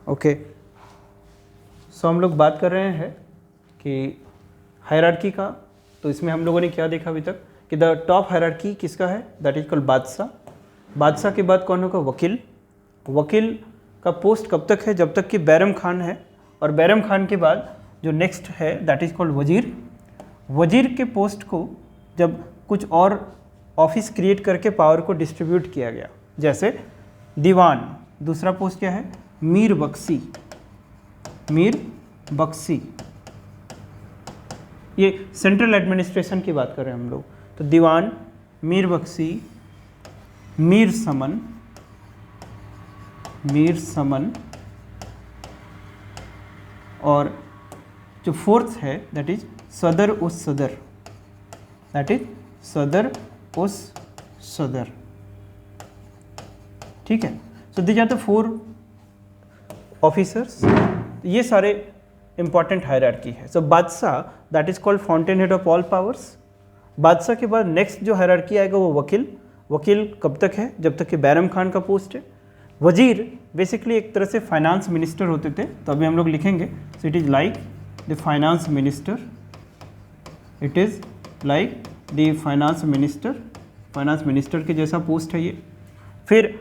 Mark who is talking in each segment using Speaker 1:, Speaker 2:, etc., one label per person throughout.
Speaker 1: Okay, सो हम लोग बात कर रहे हैं कि हायरार्की का। तो इसमें हम लोगों ने क्या देखा अभी तक कि द टॉप हायरार्की किसका है, दैट इज कॉल्ड बादशाह। बादशाह के बाद कौन होगा, वकील। वकील का पोस्ट कब तक है, जब तक कि बैरम खान है। और बैरम खान के बाद जो नेक्स्ट है दैट इज कॉल्ड वजीर। वजीर के पोस्ट को जब कुछ और ऑफिस क्रिएट करके पावर को डिस्ट्रीब्यूट किया गया, जैसे दीवान। दूसरा पोस्ट क्या है, मीर बख्शी। मीर बख्शी, ये सेंट्रल एडमिनिस्ट्रेशन की बात कर रहे हैं हम लोग। तो दीवान, मीर बख्शी, मीर समन, मीर समन, और जो फोर्थ है दैट इज सदर उस सदर, दैट इज सदर उस सदर। ठीक है, so these are the 4 officers. ये सारे इंपॉर्टेंट हायरार्की है। सो बादशाह that is called fountain head of all powers. बादशाह के बाद नेक्स्ट जो हायरार्की आएगा वो वकील। वकील कब तक है, जब तक कि बैरम खान का पोस्ट है। वजीर बेसिकली एक तरह से फाइनेंस मिनिस्टर होते थे, तो अभी हम लोग लिखेंगे so it is like the finance minister. It is like the finance minister. Finance minister के जैसा पोस्ट है ये। फिर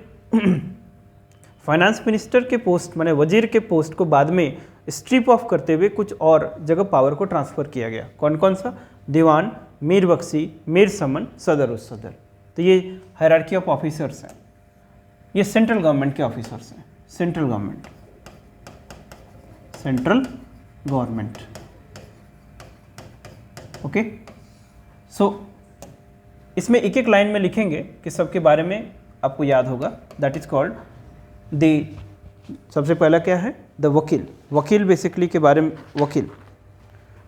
Speaker 1: फाइनेंस मिनिस्टर के पोस्ट माने वजीर के पोस्ट को बाद में स्ट्रिप ऑफ करते हुए कुछ और जगह पावर को ट्रांसफ़र किया गया। कौन कौन सा, दीवान, मीर बख्शी, मीर समन, सदर उस सदर। तो ये हायरार्की ऑफ ऑफिसर्स हैं। ये सेंट्रल गवर्नमेंट के ऑफिसर्स हैं। Central government, central government. Okay, so इसमें एक एक लाइन में लिखेंगे कि सबके बारे में आपको याद होगा। दैट इज कॉल्ड द, सबसे पहला क्या है, द वकील। वकील बेसिकली के बारे में, वकील।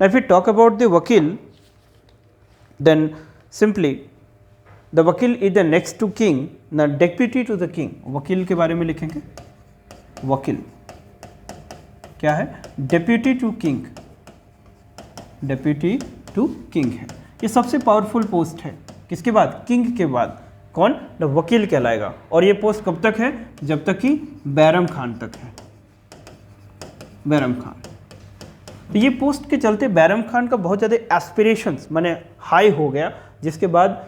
Speaker 1: Now if we talk about the वकील, then simply the वकील is the next to king, the deputy to the king। वकील के बारे में लिखेंगे, वकील क्या है, deputy to king. Deputy to king है, ये सबसे पावरफुल पोस्ट है। किसके बाद, किंग के बाद कौन, द वकील कहलाएगा। और ये पोस्ट कब तक है, जब तक कि बैरम खान तक है। बैरम खान, तो ये पोस्ट के चलते बैरम खान का बहुत ज़्यादा एस्पिरेशंस माने हाई हो गया। जिसके बाद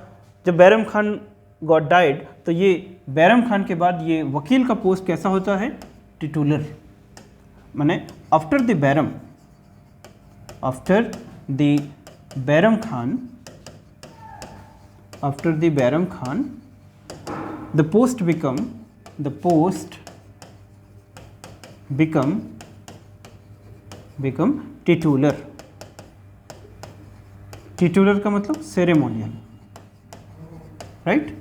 Speaker 1: जब बैरम खान गॉट डाइड, तो ये बैरम खान के बाद ये वकील का पोस्ट कैसा होता है, टिटुलर। माने after the Bairam, after the Bairam Khan, after the Bairam Khan, the post become titular। Titular का मतलब सेरेमोनियल, राइट,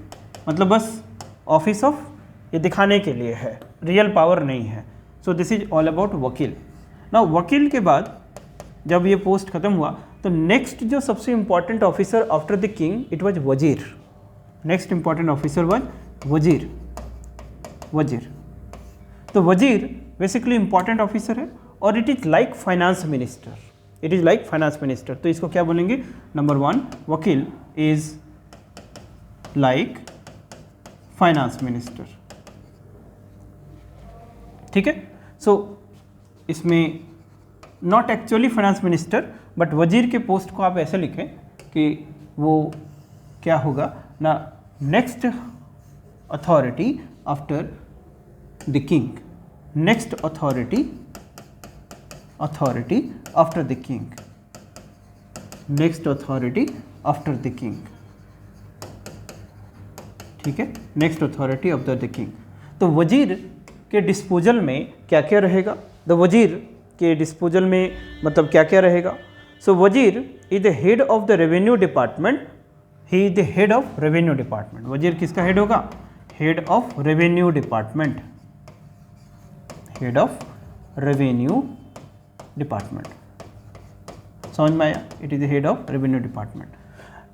Speaker 1: मतलब बस ऑफिस ऑफ, ये दिखाने के लिए है, रियल पावर नहीं है। सो दिस इज ऑल अबाउट वकील। ना वकील के बाद जब ये पोस्ट खत्म हुआ, तो नेक्स्ट जो सबसे important officer after the king, it was वजीर। नेक्स्ट इंपॉर्टेंट ऑफिसर वाज वजीर। वजीर, तो वजीर बेसिकली इंपॉर्टेंट ऑफिसर है और it is like finance minister. It is like finance minister. तो इसको क्या बोलेंगे, नंबर 1 वकील इज लाइक फाइनेंस मिनिस्टर। ठीक है, सो इसमें not actually finance minister, but वजीर के पोस्ट को आप ऐसे लिखें कि वो क्या होगा ना, next authority after the king. Next authority after the king. Next authority after the king. ठीक है, next authority after the king. तो वजीर के डिस्पोजल में क्या क्या रहेगा, द वजीर के डिस्पोजल में मतलब क्या क्या रहेगा। सो वजीर is the head of the revenue department. He is the head of revenue department. वजीर किसका हेड होगा, head of revenue department. Head of revenue department, समझ में आया, it is the head of revenue department.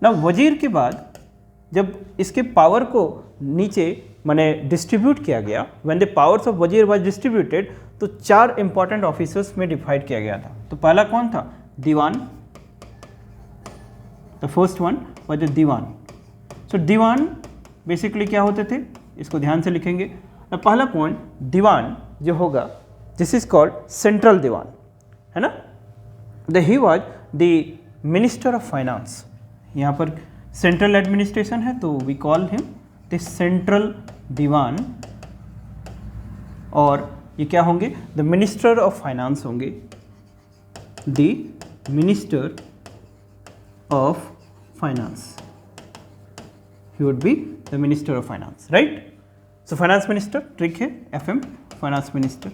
Speaker 1: ना वजीर के बाद जब इसके पावर को नीचे माने डिस्ट्रीब्यूट किया गया, व्हेन द पावर्स ऑफ वजीर वाज डिस्ट्रीब्यूटेड, तो 4 इंपॉर्टेंट ऑफिसर्स में डिवाइड किया गया था। तो पहला कौन था, दीवान। The first one was the diwan. So diwan basically क्या होते थे, इसको ध्यान से लिखेंगे। पहला पॉइंट, दीवान जो होगा this is called central diwan, है ना। He was the minister of finance, यहाँ पर सेंट्रल एडमिनिस्ट्रेशन है तो we call him the central diwan, और ये क्या होंगे, द मिनिस्टर ऑफ फाइनेंस होंगे, the minister of finance, he would be the minister of finance, right? So finance minister trick है, FM finance minister,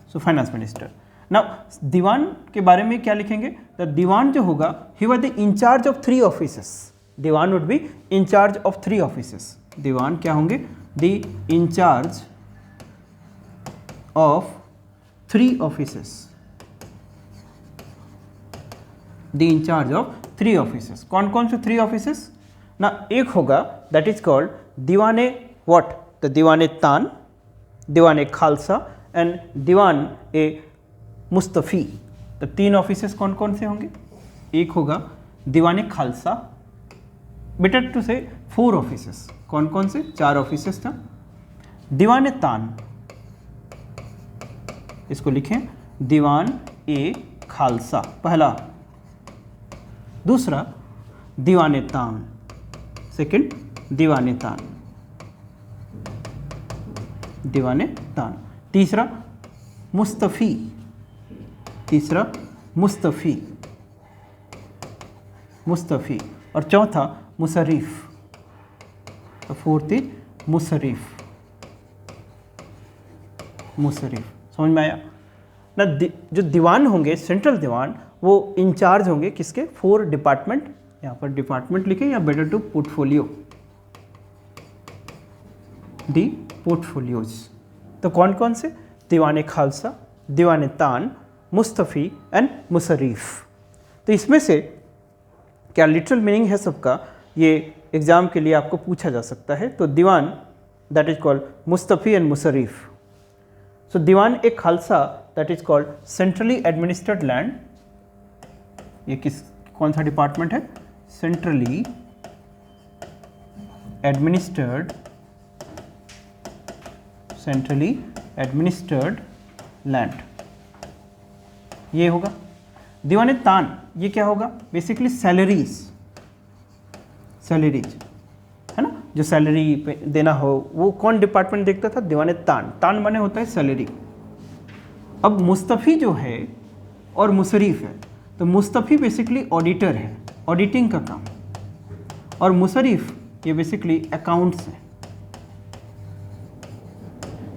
Speaker 1: so finance minister. Now दीवान के बारे में क्या लिखेंगे, the दीवान जो होगा he was the in charge of 3 offices, Diwan would be in charge of 3 offices, दीवान क्या होंगे, the in charge of 3 offices, the in charge of 3 offices, कौन कौन से 3 offices ना, एक होगा दैट इज कॉल्ड दीवाने व्हाट, द दीवाने तान, दीवाने खालसा एंड दीवान ए मुस्तफ़ी। तो 3 ऑफिसेस कौन कौन से होंगे, एक होगा दीवाने खालसा, बेटर टू से 4 ऑफिसेस, कौन कौन से, 4 ऑफिसेस था। दीवाने तान, इसको लिखें दीवान ए खालसा पहला, दूसरा दीवाने तान, सेकंड दीवाने तान, दीवाने तान, तीसरा मुस्तफ़ी, तीसरा मुस्तफ़ी, मुस्तफ़ी, और चौथा मुशर्रिफ, तो 4th इज मुशर्रिफ, मुशर्रिफ। समझ में आया ना। जो दीवान होंगे सेंट्रल दीवान, वो इंचार्ज होंगे किसके, 4 डिपार्टमेंट, यहाँ पर डिपार्टमेंट लिखे या better to portfolio, the portfolios. तो कौन कौन से, दीवाने खालसा, दीवाने तान, मुस्तफ़ी एंड मुशर्रिफ। तो इसमें से क्या लिटरल मीनिंग है सबका, ये एग्जाम के लिए आपको पूछा जा सकता है। तो diwan that is called mustaufi and mushrif. So diwan ए khalsa that is called centrally administered land, ये किस कौन सा डिपार्टमेंट है, centrally administered, centrally administered land, ये होगा। दीवाने तान, ये क्या होगा, बेसिकली सैलरीज, सैलरीज है ना, जो सैलरी पे देना हो वो कौन डिपार्टमेंट देखता था, दीवाने तान, तान माने होता है सैलरी। अब मुस्तफ़ी जो है और मुशर्रिफ है, तो मुस्तफ़ी बेसिकली ऑडिटर है, ऑडिटिंग का काम, और मुशर्रिफ ये बेसिकली अकाउंट्स है।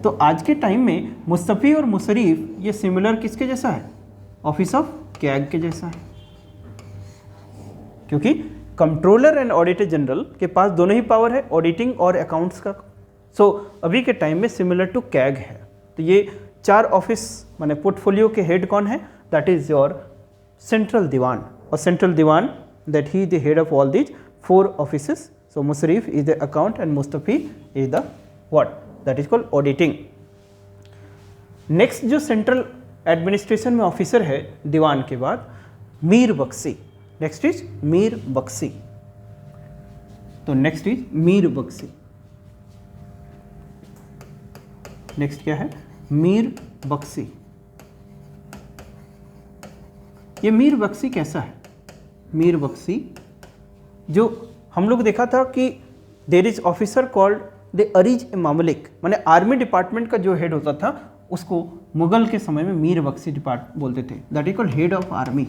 Speaker 1: तो आज के टाइम में मुस्तफ़ी और मुशर्रिफ ये सिमिलर किसके जैसा है, ऑफिस ऑफ कैग के जैसा है, क्योंकि कंट्रोलर एंड ऑडिटर जनरल के पास दोनों ही पावर है, ऑडिटिंग और अकाउंट्स का। सो अभी के टाइम में सिमिलर टू कैग है। तो ये 4 ऑफिस माने पोर्टफोलियो के हेड कौन है, that is your central diwan, और central diwan that he the head of all these 4 offices. So mushrif is the account and mustaufi is the what, that is called auditing. Next जो central administration में officer है दीवान के बाद, मीर बख्शी, नेक्स्ट इज मीर बख्शी। तो next is Mir Bakhshi, next क्या है, मीर बख्शी। ये मीर बख्शी कैसा है, मीर बख्शी जो हम लोग देखा था कि there is officer called the ariz ए मामलिक, माने आर्मी डिपार्टमेंट का जो हेड होता था उसको मुगल के समय में मीर बख्शी डिपार्ट बोलते थे, that is called head of army,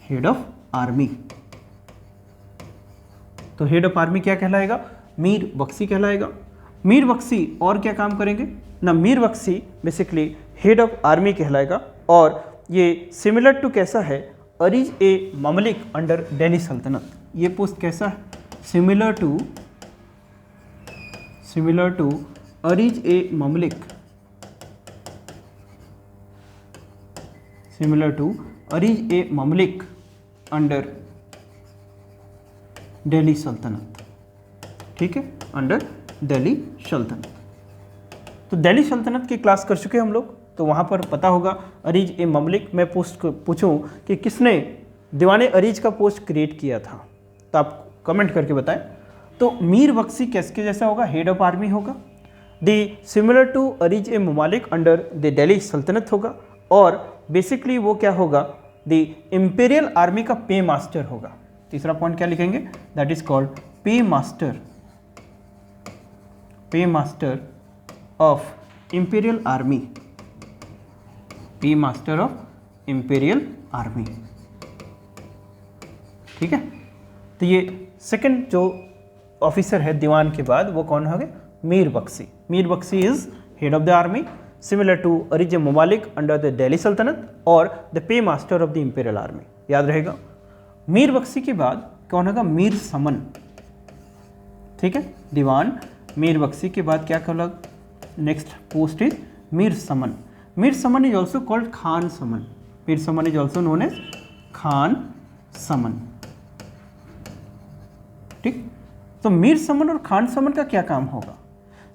Speaker 1: head of army. तो हेड ऑफ आर्मी क्या कहलाएगा, मीर बख्शी कहलाएगा। मीर बख्शी और क्या काम करेंगे ना, Mir Bakhshi basically head of army कहलाएगा, और ये सिमिलर टू कैसा है, अरीज ए ममलिक अंडर दिल्ली सल्तनत। ये पोस्ट कैसा है, सिमिलर टू अरीज ए ममलिक, सिमिलर टू अरीज ए ममलिक अंडर दिल्ली सल्तनत, ठीक है, अंडर दिल्ली सल्तनत। तो दिल्ली सल्तनत की क्लास कर चुके हम लोग, तो वहाँ पर पता होगा अरीज ए ममलिक। मैं पोस्ट पूछूं कि किसने दीवाने अरीज का पोस्ट क्रिएट किया था, तो आप कमेंट करके बताएं। तो मीर बख्शी किसके जैसा होगा, हेड ऑफ आर्मी होगा। सिमिलर टू अरीज ए ममालिक अंडर द दिल्ली सल्तनत होगा, और बेसिकली वो क्या होगा, द इंपीरियल आर्मी का पे मास्टर होगा। तीसरा पॉइंट क्या लिखेंगे, दैट इज कॉल्ड पे मास्टर ऑफ इंपीरियल आर्मी, पे मास्टर ऑफ इंपीरियल आर्मी। ठीक है, तो ये सेकंड जो ऑफिसर है दीवान के बाद वो कौन हो गए, मीर बख्शी। मीर बख्शी is head of the army similar to अरीज ममालिक अंडर द दिल्ली सल्तनत और the pay master of the imperial army, याद रहेगा। मीर बख्शी के बाद कौन होगा, मीर समन। ठीक है, दीवान मीर बख्शी के बाद क्या कहला, next post is Mir Saman. Mir Saman is also called Khan Saman. Mir Saman is also known as Khan Saman. ठीक, तो मीर समन और खान समन का क्या काम होगा,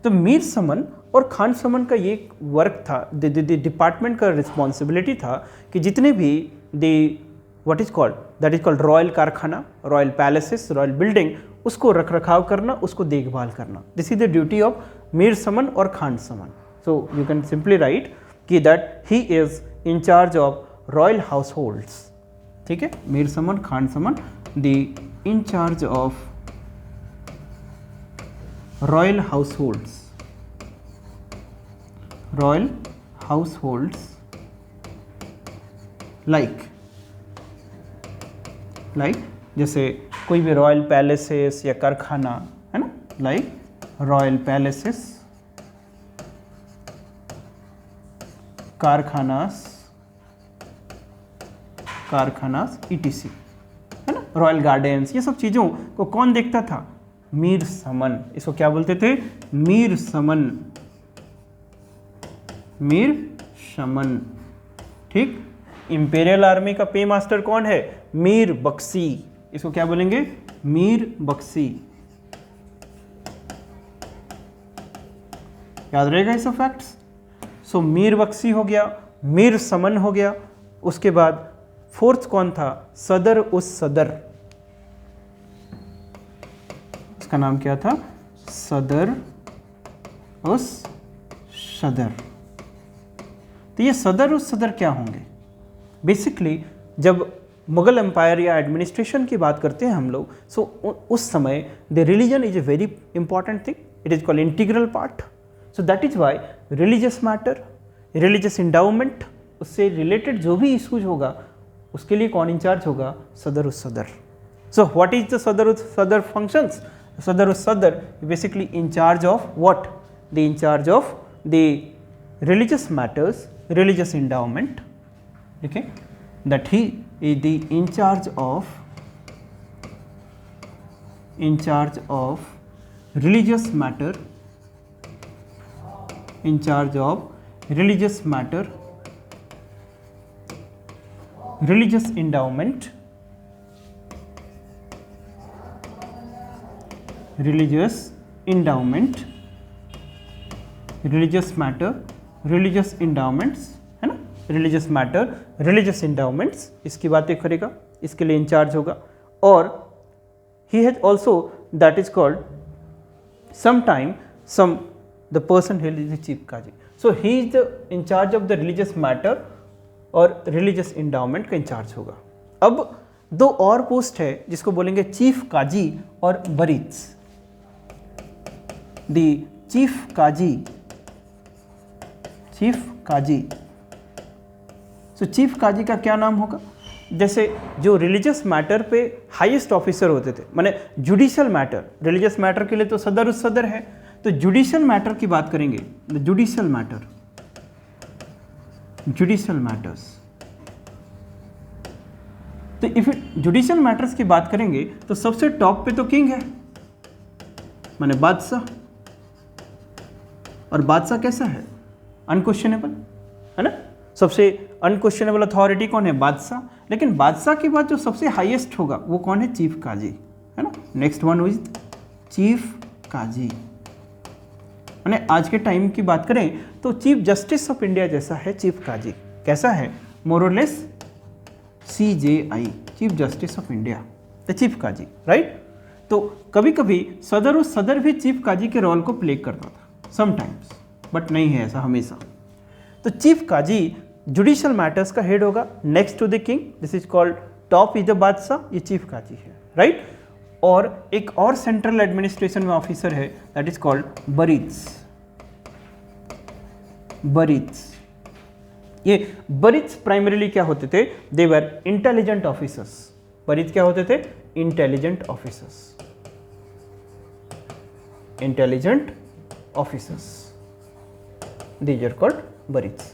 Speaker 1: तो मीर समन और खान समन का ये वर्क था, डिपार्टमेंट का रिस्पॉन्सिबिलिटी था कि जितने भी that is called royal karkhana, royal palaces, royal building, उसको रख रखाव करना, उसको देखभाल करना। This is the duty of Mir Saman और Khan Saman. So you can simply write कि that he is in charge of royal households. ठीक है, Mir Saman, Khan Saman, the in charge of royal households, royal households like जैसे कोई भी रॉयल पैलेसेस या कारखाना है ना, लाइक रॉयल पैलेसेस, कारखानास ETC है ना, रॉयल गार्डन्स, ये सब चीज़ों को कौन देखता था, मीर समन। इसको क्या बोलते थे, मीर समन, मीर समन। ठीक, इंपीरियल आर्मी का पे मास्टर कौन है, मीर बख्शी। इसको क्या बोलेंगे, मीर बख्शी। याद रहेगा ये सब फैक्ट्स। सो मीर बख्शी हो गया, मीर समन हो गया, उसके बाद फोर्थ कौन था, सदर उस सदर, उसका नाम क्या था, सदर उस सदर। तो ये सदर उस सदर क्या होंगे, बेसिकली जब मुगल एम्पायर या एडमिनिस्ट्रेशन की बात करते हैं हम लोग, सो उस समय the religion is a very important thing, it is called integral part. So that is why religious matter, religious endowment, उससे रिलेटेड जो भी इशूज होगा उसके लिए कौन इंचार्ज होगा, सदर उस सदर। सो व्हाट इज द सदर उस सदर फंक्शंस, सदर उस सदर basically in charge of what, the in charge of the religious matters, religious endowment, okay, that he is the in charge of religious matter, in charge of religious matter, religious endowment, religious endowment, religious matter, religious endowments है ना, religious matter, religious endowments, इसकी बातें करेगा, इसके लिए in charge होगा। और he has also that is called some the person who is the chief काजी, so he is the in charge of the religious matter और religious endowment का इंचार्ज होगा। अब दो और पोस्ट है जिसको बोलेंगे चीफ काजी और बरीत्स। दी चीफ काजी, सो चीफ काजी का क्या नाम होगा, जैसे जो रिलीजियस मैटर पे हाईएस्ट ऑफिसर होते थे, माने जुडिशियल मैटर, रिलीजियस मैटर के लिए तो सदर उस सदर है, तो जुडिशियल मैटर की बात करेंगे, जुडिशियल मैटर्स, तो इफ जुडिशियल मैटर्स की बात करेंगे तो सबसे टॉप पे तो किंग है, माने बादशाह। और बादशाह कैसा है, अनक्वेश्चनेबल है ना, सबसे अनक्वेश्चनेबल अथॉरिटी कौन है, बादशाह। लेकिन बादशाह के बाद जो सबसे हाईएस्ट होगा वो कौन है, चीफ काजी है ना। नेक्स्ट वन इज चीफ काजी, माने आज के टाइम की बात करें तो चीफ जस्टिस ऑफ इंडिया जैसा है चीफ काजी। कैसा है, मोरलेस CJI, chief justice of India, the chief काजी, राइट। तो कभी कभी सदर उस सदर भी चीफ काजी के रोल को प्ले करता था, समटाइम्स, बट नहीं है ऐसा हमेशा। तो चीफ काजी जुडिशियल मैटर्स का हेड होगा next to the king, this is called top is the बादशाह, ये चीफ काजी है, राइट। और एक और सेंट्रल एडमिनिस्ट्रेशन में ऑफिसर है दैट इज कॉल्ड बरीत्स। ये बरीत्स प्राइमरीली क्या होते थे, दे वर इंटेलिजेंट ऑफिसर्स। बरीत्स क्या होते थे, intelligent officers, intelligent officers, these are called बरीत्स।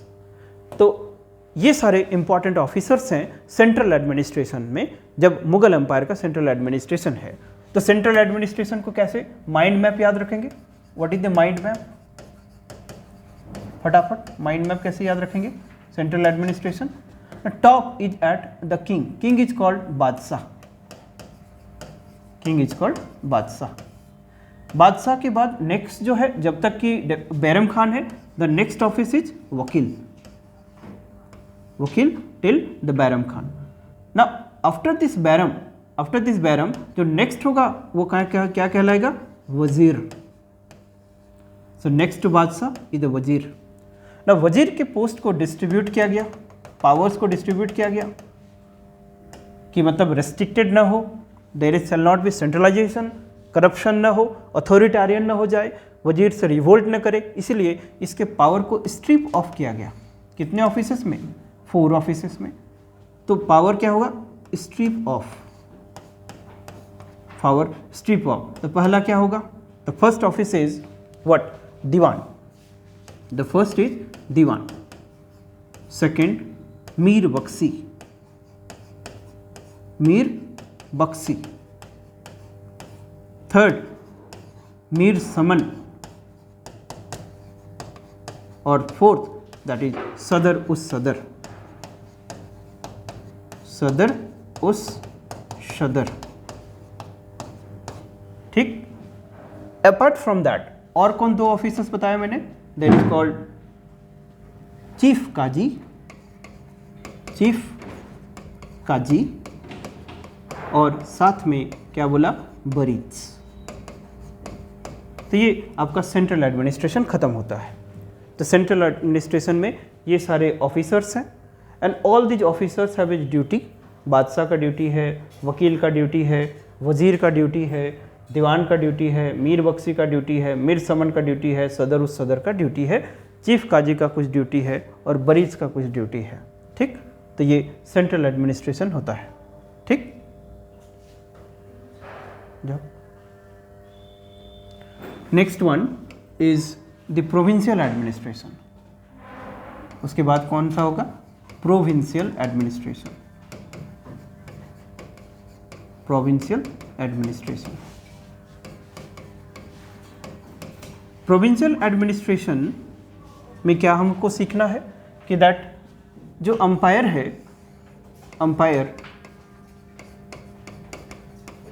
Speaker 1: तो ये सारे इंपॉर्टेंट ऑफिसर्स हैं सेंट्रल एडमिनिस्ट्रेशन में। जब मुगल एम्पायर का सेंट्रल एडमिनिस्ट्रेशन है तो सेंट्रल एडमिनिस्ट्रेशन को कैसे माइंड मैप याद रखेंगे, what is the mind map, फटाफट माइंड मैप कैसे याद रखेंगे central administration. Top is at the king, king is called बादशाह, किंग इज कॉल्ड बादशाह। बादशाह के बाद नेक्स्ट जो है, जब तक कि बैरम खान है, द नेक्स्ट ऑफिस इज वकील, वकील टिल द बैरम खान। ना आफ्टर दिस बैरम जो नेक्स्ट होगा वो क्या कहलाएगा, वजीर। सो नेक्स्ट टू बादशाह इज द वजीर। ना वजीर के पोस्ट को डिस्ट्रीब्यूट किया गया, पावर्स को डिस्ट्रीब्यूट किया गया कि मतलब रेस्ट्रिक्टेड ना हो, there is shall not be centralisation, corruption ना हो, अथॉरिटेरियन ना हो जाए, वजीर से रिवोल्ट न करे, इसलिए इसके पावर को स्ट्रिप ऑफ किया गया। कितने ऑफिसेस में, 4 ऑफिसेस में। तो पावर क्या होगा, strip of, power strip of. तो पहला क्या होगा, the first office is what, diwan, the first is diwan. Second Mir Bakshi, Mir Bakhshi. Third Mir Saman, और फोर्थ दैट इज सदर उस सदर, सदर उस सदर, ठीक। अपार्ट फ्रॉम दैट और कौन 2 ऑफिसर्स बताया मैंने, that is called chief qazi, chief qazi, और साथ में क्या बोला, बरीत्स। तो ये आपका सेंट्रल एडमिनिस्ट्रेशन खत्म होता है। तो सेंट्रल एडमिनिस्ट्रेशन में ये सारे ऑफिसर्स हैं and all these officers have is duty. बादशाह का ड्यूटी है, वकील का ड्यूटी है, वजीर का ड्यूटी है, दीवान का ड्यूटी है, मीर बख्शी का ड्यूटी है, मीर समन का ड्यूटी है, सदर उस सदर का ड्यूटी है, चीफ काजी का कुछ ड्यूटी है और बरीज का कुछ ड्यूटी है, ठीक। तो ये सेंट्रल एडमिनिस्ट्रेशन होता है, ठीक। Next one is the provincial administration. उसके बाद कौन सा होगा, provincial administration, provincial administration. Provincial administration में क्या हमको सीखना है कि दैट जो अंपायर है,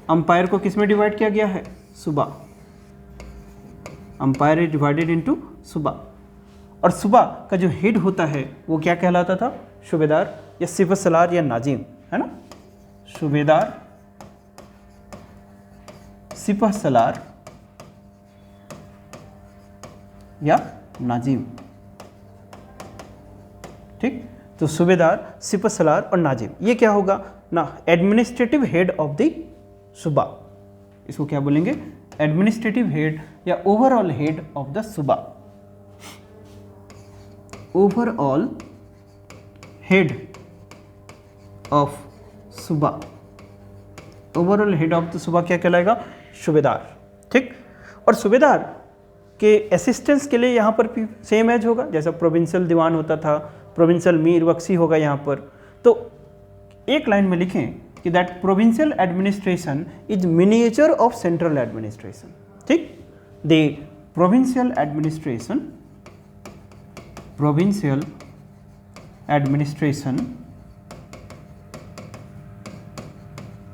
Speaker 1: अंपायर को किस में डिवाइड किया गया है, सूबा। अंपायर इज डिवाइडेड इनटू सूबा, और सूबा का जो हेड होता है वो क्या कहलाता था, सूबेदार या सिपह सलार या नाजिम, है ना। सूबेदार, सिपह सलार या नाजिम, ठीक। तो सूबेदार, सिपह सलार और नाजिम, ये क्या होगा ना, एडमिनिस्ट्रेटिव हेड ऑफ द सूबा। इसको क्या बोलेंगे, एडमिनिस्ट्रेटिव हेड या ओवरऑल हेड ऑफ द सूबा, ओवरऑल हेड ऑफ सूबा। ओवरऑल हेड ऑफ द सूबा क्या कहलाएगा, सूबेदार, ठीक। और सूबेदार के असिस्टेंस के लिए यहाँ पर भी सेम एज होगा, जैसा प्रोविंशियल दीवान होता था, प्रोविंशियल मीर बख्शी होगा यहाँ पर। तो एक लाइन में लिखें कि that provincial administration is miniature of central administration, ठीक। The provincial administration, provincial administration,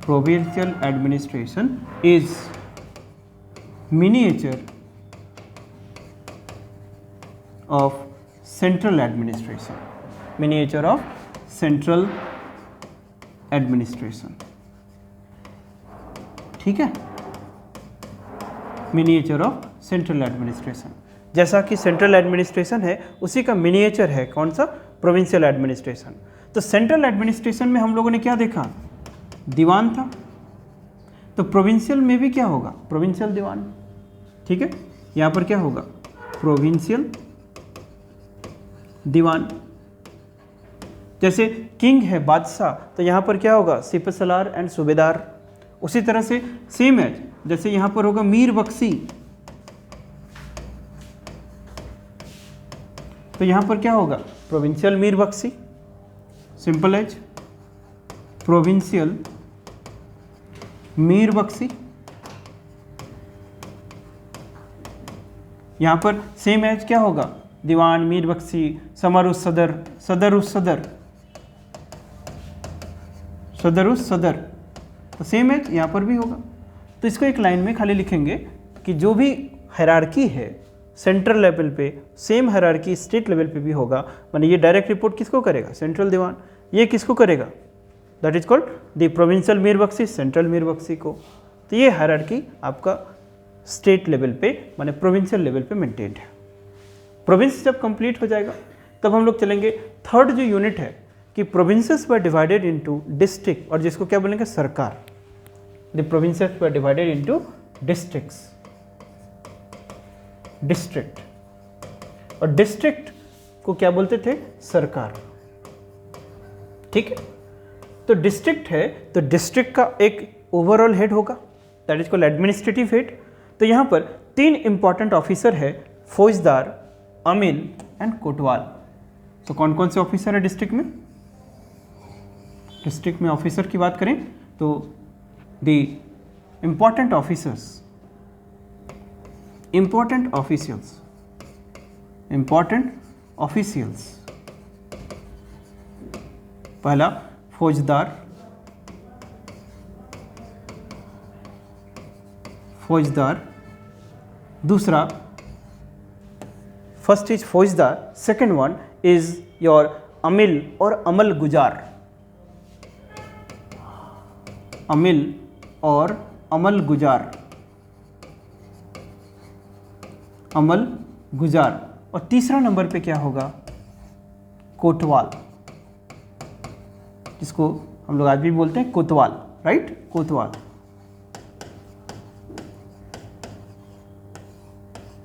Speaker 1: provincial administration is miniature of central administration, miniature of central administration, ठीक है, मिनिएचर ऑफ सेंट्रल एडमिनिस्ट्रेशन। जैसा कि सेंट्रल एडमिनिस्ट्रेशन है उसी का मिनिएचर है कौन सा, प्रोविंशियल एडमिनिस्ट्रेशन। तो सेंट्रल एडमिनिस्ट्रेशन में हम लोगों ने क्या देखा, दीवान था, तो प्रोविंशियल में भी क्या होगा, प्रोविंशियल दीवान, ठीक है। यहाँ पर क्या होगा, प्रोविंशियल दीवान। जैसे किंग है, बादशाह, तो यहाँ पर क्या होगा, सिपसलार एंड सूबेदार। उसी तरह से सेम है, जैसे यहाँ पर होगा मीर बख्शी, तो यहाँ पर क्या होगा, प्रोविंशियल मीर बख्शी, सिंपल एज प्रोविंशियल मीर बख्शी। यहाँ पर सेम एज क्या होगा, दीवान, मीर बख्शी, समर उस सदर, सदर उस सदर, सदर उस सदर, तो सेम एज यहाँ पर भी होगा। तो इसको एक लाइन में खाली लिखेंगे कि जो भी हायरार्की है सेंट्रल लेवल पे, सेम हायरार्की स्टेट लेवल पे भी होगा, माने ये डायरेक्ट रिपोर्ट किसको करेगा, सेंट्रल दीवान। ये किसको करेगा, that is called the provincial मीर बख्शी, सेंट्रल मीर बख्शी को। तो ये हायरार्की आपका स्टेट लेवल पे माने प्रोविंशियल लेवल पे मेंटेन्ड है। प्रोविंस जब कंप्लीट हो जाएगा तब हम लोग चलेंगे थर्ड जो यूनिट है कि provinces were divided into district, और जिसको क्या बोलेंगे, सरकार। The provinces were divided into districts, district, और डिस्ट्रिक्ट को क्या बोलते थे, सरकार, ठीक है। तो डिस्ट्रिक्ट है तो डिस्ट्रिक्ट का एक ओवरऑल हेड होगा, that is called administrative head. तो यहाँ पर 3 इंपॉर्टेंट ऑफिसर है, फौजदार, अमील एंड कोतवाल। तो कौन कौन से ऑफिसर है डिस्ट्रिक्ट में, डिस्ट्रिक्ट में ऑफिसर की बात करें तो the important officers, important officials, important officials, पहला फौजदार, फौजदार, दूसरा फर्स्ट इज फौजदार, सेकेंड वन इज योर अमिल और अमल गुजार, अमिल और अमल गुजार, अमल गुजार, और तीसरा नंबर पे क्या होगा, कोतवाल, जिसको हम लोग आज भी बोलते हैं कोतवाल, राइट, कोतवाल।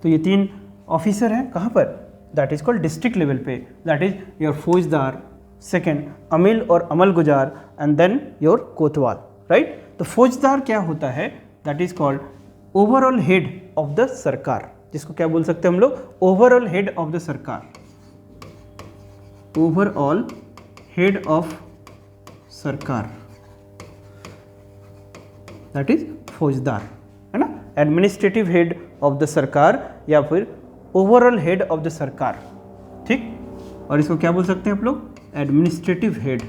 Speaker 1: तो ये 3 ऑफिसर हैं कहाँ पर, that is called district level पे, दैट इज योर फौजदार, सेकेंड अमिल और अमल गुजार, and then your Kotwal, right. तो फौजदार क्या होता है, that is called overall head of the सरकार, जिसको क्या बोल सकते हैं हम लोग, ओवरऑल हेड ऑफ द सरकार, ओवरऑल हेड ऑफ सरकार, दैट इज फौजदार, है ना, एडमिनिस्ट्रेटिव हेड ऑफ द सरकार या फिर ओवरऑल हेड ऑफ द सरकार, ठीक। और इसको क्या बोल सकते हैं आप लोग, एडमिनिस्ट्रेटिव हेड,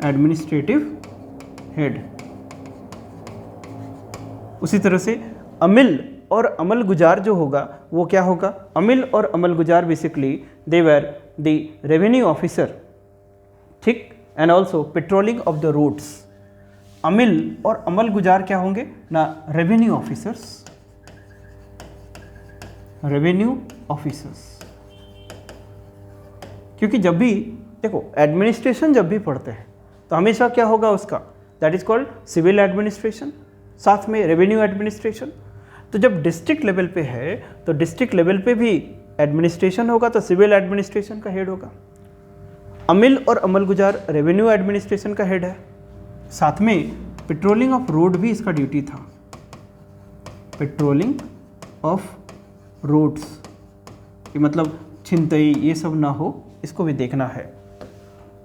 Speaker 1: एडमिनिस्ट्रेटिव हेड। उसी तरह से अमिल और अमल गुजार जो होगा वो क्या होगा, अमिल और अमल गुजार basically they were the revenue officer, ठीक, and also patrolling of the roads. अमिल और अमल गुजार क्या होंगे ना, रेवेन्यू ऑफिसर्स, रेवेन्यू ऑफिसर्स। क्योंकि जब भी देखो एडमिनिस्ट्रेशन जब भी पढ़ते हैं तो हमेशा क्या होगा उसका, that is called civil administration, साथ में रेवेन्यू एडमिनिस्ट्रेशन। तो जब डिस्ट्रिक्ट लेवल पे है तो डिस्ट्रिक्ट लेवल पे भी एडमिनिस्ट्रेशन होगा, तो सिविल एडमिनिस्ट्रेशन का हेड होगा। अमिल और अमल गुजार रेवेन्यू एडमिनिस्ट्रेशन का हेड है, साथ में पेट्रोलिंग ऑफ रोड भी इसका ड्यूटी था, पेट्रोलिंग ऑफ रोड्स, कि मतलब छिनतई ये सब ना हो, इसको भी देखना है।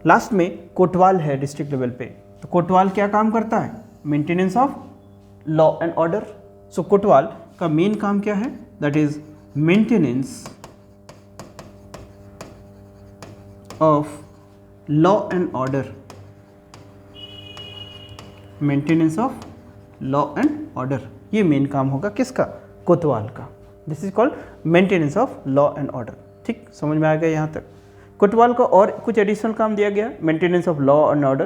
Speaker 1: लास्ट में कोतवाल है डिस्ट्रिक्ट लेवल पे, तो कोतवाल क्या काम करता है, maintenance of law and order. So कोतवाल का मेन काम क्या है, that is maintenance of law and order, maintenance of law and order, ये मेन काम होगा किसका, कोतवाल का। This is called maintenance of law and order, ठीक, समझ में आ गया यहाँ तक। कोतवाल को और कुछ एडिशनल काम दिया गया, maintenance of law and order,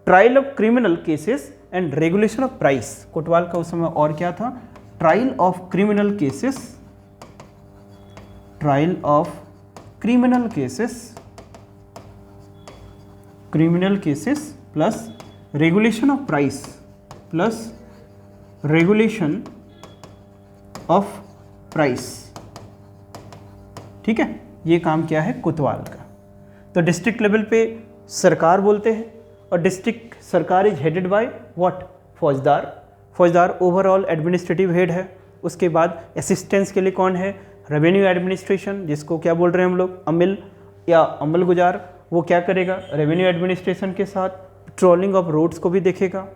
Speaker 1: trial of criminal cases and regulation of price. कोतवाल का उस समय और क्या था, trial of criminal cases, trial of criminal cases, criminal cases plus regulation of price, plus regulation of price. ठीक है, ये काम क्या है कोतवाल का। तो डिस्ट्रिक्ट लेवल पे सरकार बोलते हैं, और डिस्ट्रिक्ट सरकार इज हेडेड बाय व्हाट, फौजदार। फौजदार ओवरऑल एडमिनिस्ट्रेटिव हेड है। उसके बाद असिस्टेंस के लिए कौन है, रेवेन्यू एडमिनिस्ट्रेशन, जिसको क्या बोल रहे हैं हम लोग, अमिल या अमल गुजार, वो क्या करेगा, रेवेन्यू एडमिनिस्ट्रेशन के साथ पेट्रोलिंग ऑफ रोड्स को भी देखेगा।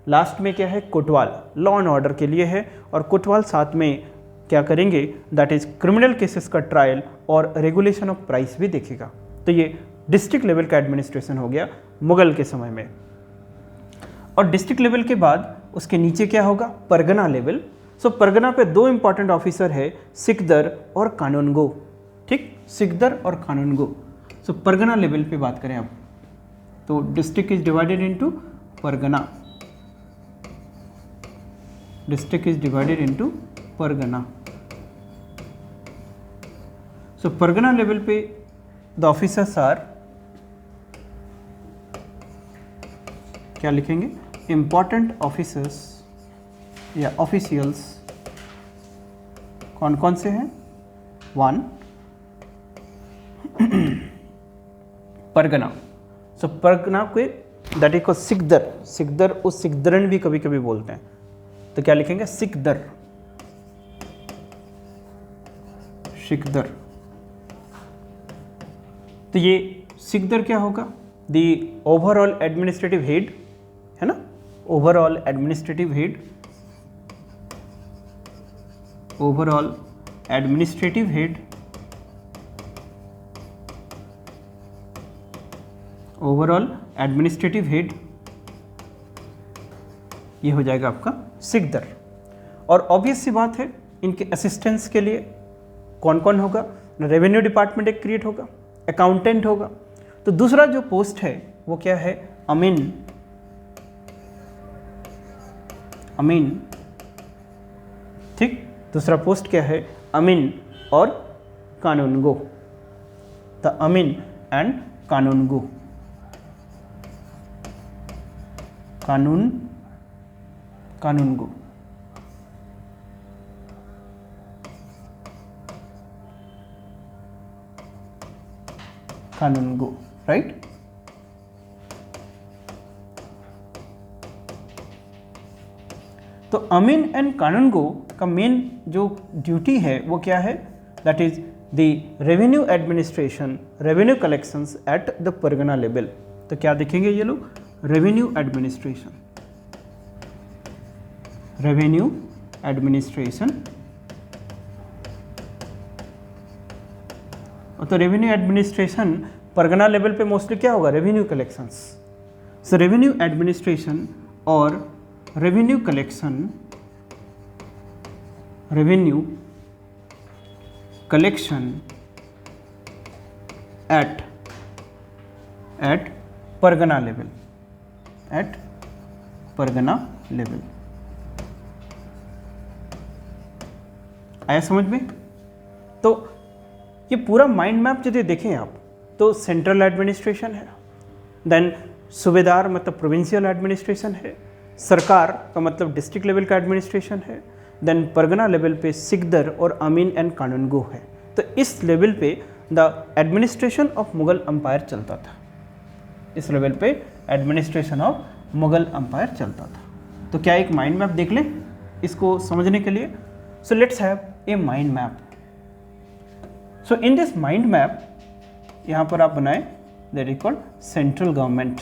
Speaker 1: लास्ट में क्या है, कोतवाल, लॉ एंड ऑर्डर के लिए है, और कोतवाल साथ में क्या करेंगे, दैट इज क्रिमिनल केसेस का ट्रायल और रेगुलेशन ऑफ प्राइस भी देखेगा। तो ये डिस्ट्रिक्ट लेवल का एडमिनिस्ट्रेशन हो गया मुगल के समय में। और डिस्ट्रिक्ट लेवल के बाद उसके नीचे क्या होगा, परगना लेवल। सो परगना पे दो इंपॉर्टेंट ऑफिसर है, सिकदर और कानूनगो। ठीक, सिकदर और कानूनगो। सो परगना लेवल पे बात करें अब, तो district is divided into Pargana, district is divided into Pargana. So Pargana level पे द ऑफिसर्स आर, क्या लिखेंगे, इंपॉर्टेंट ऑफिसर्स या ऑफिशियल्स। कौन कौन से हैं, 1 परगना। सो परगना को दैट इज को सिकदर, सिकदर उस सिकदरन भी कभी कभी बोलते हैं, तो क्या लिखेंगे, सिकदर, सिकदर। तो ये सिकदर क्या होगा, दी ओवरऑल एडमिनिस्ट्रेटिव हेड है ना, overall administrative head, overall administrative head, overall administrative head, ये हो जाएगा आपका सिकदर। और ऑब्वियस सी बात है, इनके असिस्टेंस के लिए कौन कौन होगा, रेवेन्यू डिपार्टमेंट एक क्रिएट होगा, अकाउंटेंट होगा। तो दूसरा जो पोस्ट है वो क्या है, अमीन, अमीन। ठीक, दूसरा पोस्ट क्या है, अमीन और कानूनगो, द अमीन एंड कानूनगो, कानूनगो। कानूनगो, राइट। तो अमीन एंड कानूनगो का मेन जो ड्यूटी है वो क्या है, that is the revenue administration, revenue collections at the pargana level. तो क्या देखेंगे ये लोग, रेवेन्यू एडमिनिस्ट्रेशन, रेवेन्यू एडमिनिस्ट्रेशन। तो रेवेन्यू एडमिनिस्ट्रेशन परगना लेवल पे मोस्टली क्या होगा, revenue collections. So revenue administration और revenue collection, revenue collection at pargana level, at pargana level. आया समझ में। तो ये पूरा माइंड मैप यदि देखें आप, तो सेंट्रल एडमिनिस्ट्रेशन है, देन सूबेदार मतलब प्रोविंशियल एडमिनिस्ट्रेशन है, सरकार का मतलब डिस्ट्रिक्ट लेवल का एडमिनिस्ट्रेशन है, देन परगना लेवल पे सिकदर और अमीन एंड कानूनगो है। तो इस लेवल पे the administration of Mughal empire चलता था, इस लेवल पे एडमिनिस्ट्रेशन ऑफ मुगल एम्पायर चलता था। तो क्या एक माइंड मैप देख लें इसको समझने के लिए। So let's have a mind map. So in this mind map यहाँ पर आप बनाए, that is called central government.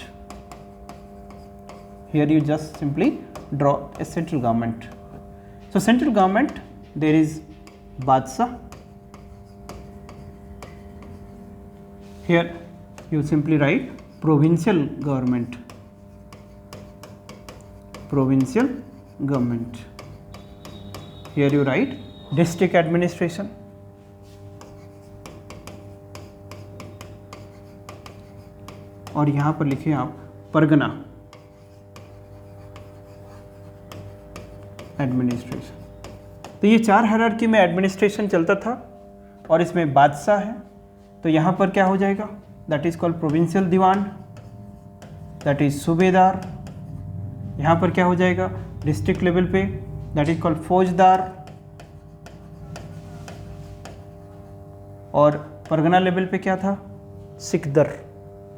Speaker 1: Here you just simply draw a central government. So central government, there is बादशाह, here you simply write provincial government, provincial government. Here you write district administration, और यहाँ पर लिखिए आप Pargana administration. तो ये 4 hierarchy में administration चलता था और इसमें बादशाह है, तो यहाँ पर क्या हो जाएगा, दैट इज कॉल्ड प्रोविंशियल दीवान, दैट इज सूबेदार। यहाँ पर क्या हो जाएगा, डिस्ट्रिक्ट लेवल पे दैट इज कॉल्ड फौजदार, और परगना लेवल पे क्या था, सिकदर।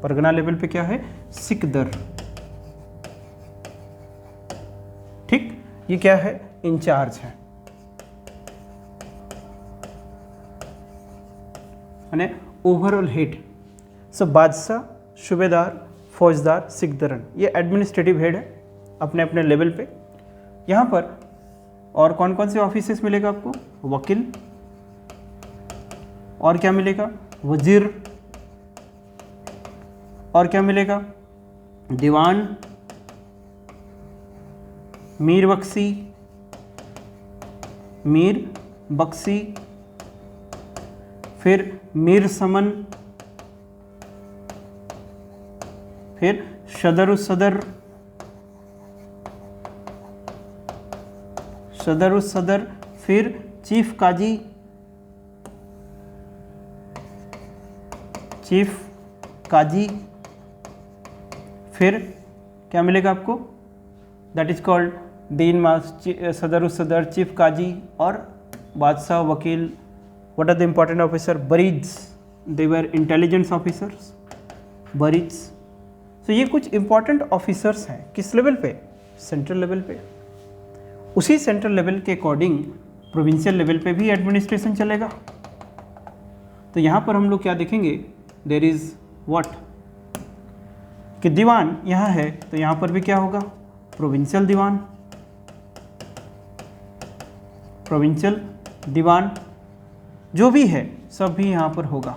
Speaker 1: परगना लेवल पे क्या है, सिकदर। ठीक, ये क्या है, इंचार्ज है, यानी ओवरऑल हेड। सो बादशाह, सूबेदार, फौजदार, सिकदरन, ये एडमिनिस्ट्रेटिव हेड है अपने अपने लेवल पे। यहाँ पर और कौन कौन से ऑफिसेस मिलेगा आपको, वकील, और क्या मिलेगा, वजीर, और क्या मिलेगा, दीवान, मीर बख्शी, मीर बख्शी, फिर मीर समन, फिर सदर सदर, सदर सदर, फिर चीफ काजी, चीफ काजी, फिर क्या मिलेगा आपको, दैट इज कॉल्ड दीन मास, सदर सदर, चीफ काजी, और बादशाह, वकील। What are the important officer, बरीज, दे वर इंटेलिजेंस ऑफिसर्स, बरीज। तो ये कुछ इंपॉर्टेंट ऑफिसर्स हैं, किस लेवल पे, सेंट्रल लेवल पे। उसी सेंट्रल लेवल के अकॉर्डिंग प्रोविंशियल लेवल पे भी एडमिनिस्ट्रेशन चलेगा। तो यहाँ पर हम लोग क्या देखेंगे, देयर इज व्हाट, कि दीवान यहाँ है, तो यहाँ पर भी क्या होगा, प्रोविंशियल दीवान, प्रोविंशियल दीवान जो भी है सब भी यहाँ पर होगा,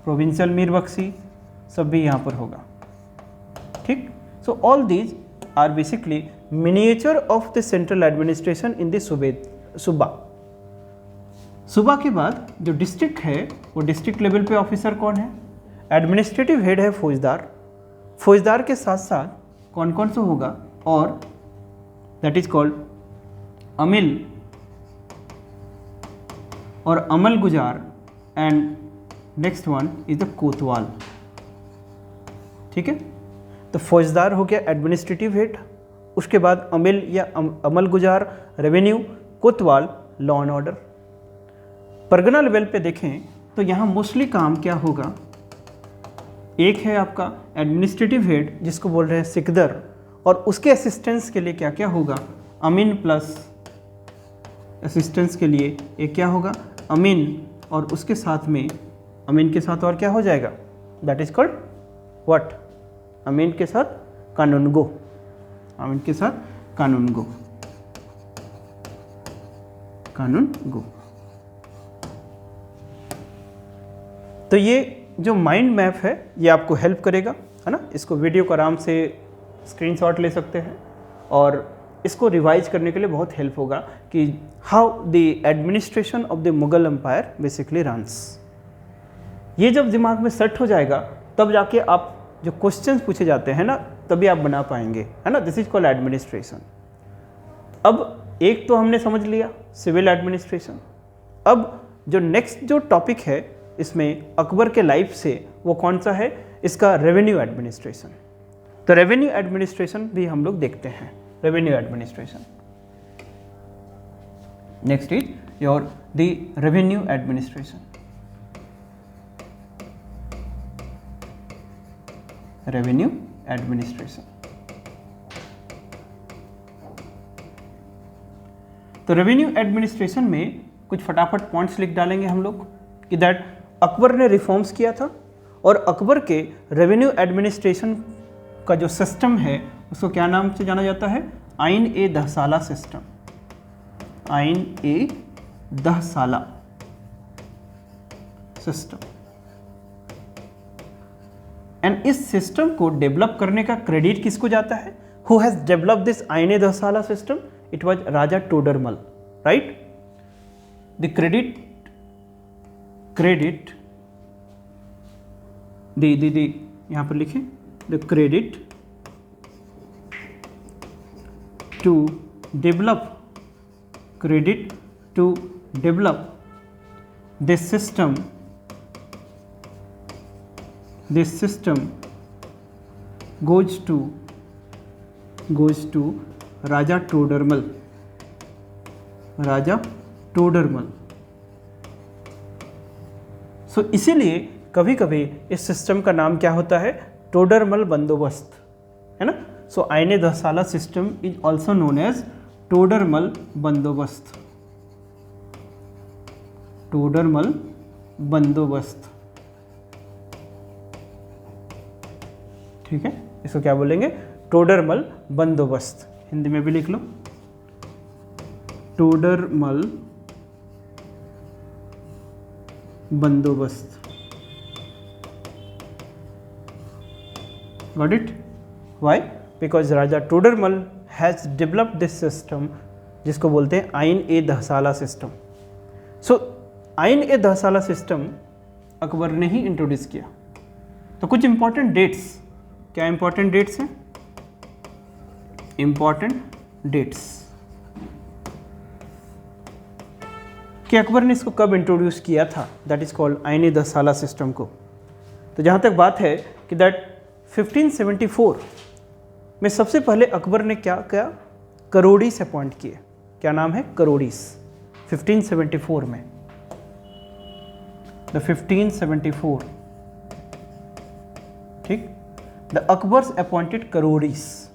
Speaker 1: प्रोविंशियल मीर बख्शी सब भी यहाँ पर होगा। ठीक, so all these are basically miniature of the central administration in the सूबा। सूबा के बाद जो डिस्ट्रिक्ट है, वो डिस्ट्रिक्ट लेवल पे ऑफिसर कौन है, एडमिनिस्ट्रेटिव हेड है फौजदार। फौजदार के साथ साथ कौन कौन सा होगा, और दैट इज कॉल्ड अमिल और अमल गुजार, and next one is the कोतवाल। ठीक है, तो फौजदार हो गया एडमिनिस्ट्रेटिव हेड, उसके बाद अमिल या अमल गुजार revenue, Kotwal law and order. Pargana level पे देखें तो यहाँ मोस्टली काम क्या होगा, एक है आपका एडमिनिस्ट्रेटिव हेड जिसको बोल रहे हैं सिकदर, और उसके असिस्टेंस के लिए क्या क्या होगा, अमीन प्लस असिस्टेंस के लिए एक क्या होगा, अमीन, और उसके साथ में अमीन के साथ और क्या हो जाएगा, दैट इज कॉल्ड व्हाट, अमीन के साथ कानून गो, अमीन के साथ कानून गो, कानून गो। तो ये जो माइंड मैप है ये आपको हेल्प करेगा, है ना। इसको वीडियो को आराम से स्क्रीनशॉट ले सकते हैं और इसको रिवाइज करने के लिए बहुत हेल्प होगा कि how the administration of the Mughal empire basically runs. ये जब दिमाग में सेट हो जाएगा तब जाके आप जो क्वेश्चंस पूछे जाते हैं ना तभी आप बना पाएंगे, है ना। This is called administration. अब एक तो हमने समझ लिया सिविल एडमिनिस्ट्रेशन। अब जो नेक्स्ट जो टॉपिक है इसमें अकबर के लाइफ से वो कौन सा है, इसका रेवेन्यू एडमिनिस्ट्रेशन। तो रेवेन्यू एडमिनिस्ट्रेशन भी हम लोग देखते हैं, revenue administration. Next is your the revenue administration. Revenue administration. तो रेवेन्यू एडमिनिस्ट्रेशन में कुछ फटाफट पॉइंट्स लिख डालेंगे हम लोग कि दैट अकबर ने रिफॉर्म्स किया था और अकबर के रेवेन्यू एडमिनिस्ट्रेशन का जो सिस्टम है उसको क्या नाम से जाना जाता है, आइन ए दहसाला सिस्टम। आइन ए दहसाला सिस्टम। एंड इस सिस्टम को डेवलप करने का क्रेडिट किसको जाता है, हु हैज डेवलप दिस आइन ए दहसाला system, it was Raja Todarmal, right. The credit यहां पर लिखें, the credit to develop, credit to develop this system goes to Raja Todarmal. So इसीलिए कभी कभी इस सिस्टम का नाम क्या होता है, टोडरमल बंदोबस्त, है ना। सो आईने दसाला system is also known as Todarmal बंदोबस्त, टोडरमल बंदोबस्त, ठीक है। इसको क्या बोलेंगे, टोडरमल बंदोबस्त। हिंदी में भी लिख लो, टोडरमल बंदोबस्त। Got it? Why? Because Raja Todarmal has developed this system, जिसको बोलते हैं आइन ए दहसाला सिस्टम। सो आइन ए दहसाला सिस्टम अकबर ने ही इंट्रोड्यूस किया। तो कुछ इंपॉर्टेंट डेट्स, क्या इंपॉर्टेंट डेट्स हैं? इंपॉर्टेंट डेट्स कि अकबर ने इसको कब इंट्रोड्यूस किया था, दैट इज कॉल्ड आइन ए दसाला सिस्टम को। तो जहाँ तक बात है कि दैट 1574 में सबसे पहले अकबर ने क्या किया, करोड़ीस अपॉइंट किए। क्या नाम है? करोड़ीस। 1574 में, द 1574, ठीक, द अकबर्स अपॉइंटेड करोड़ीस।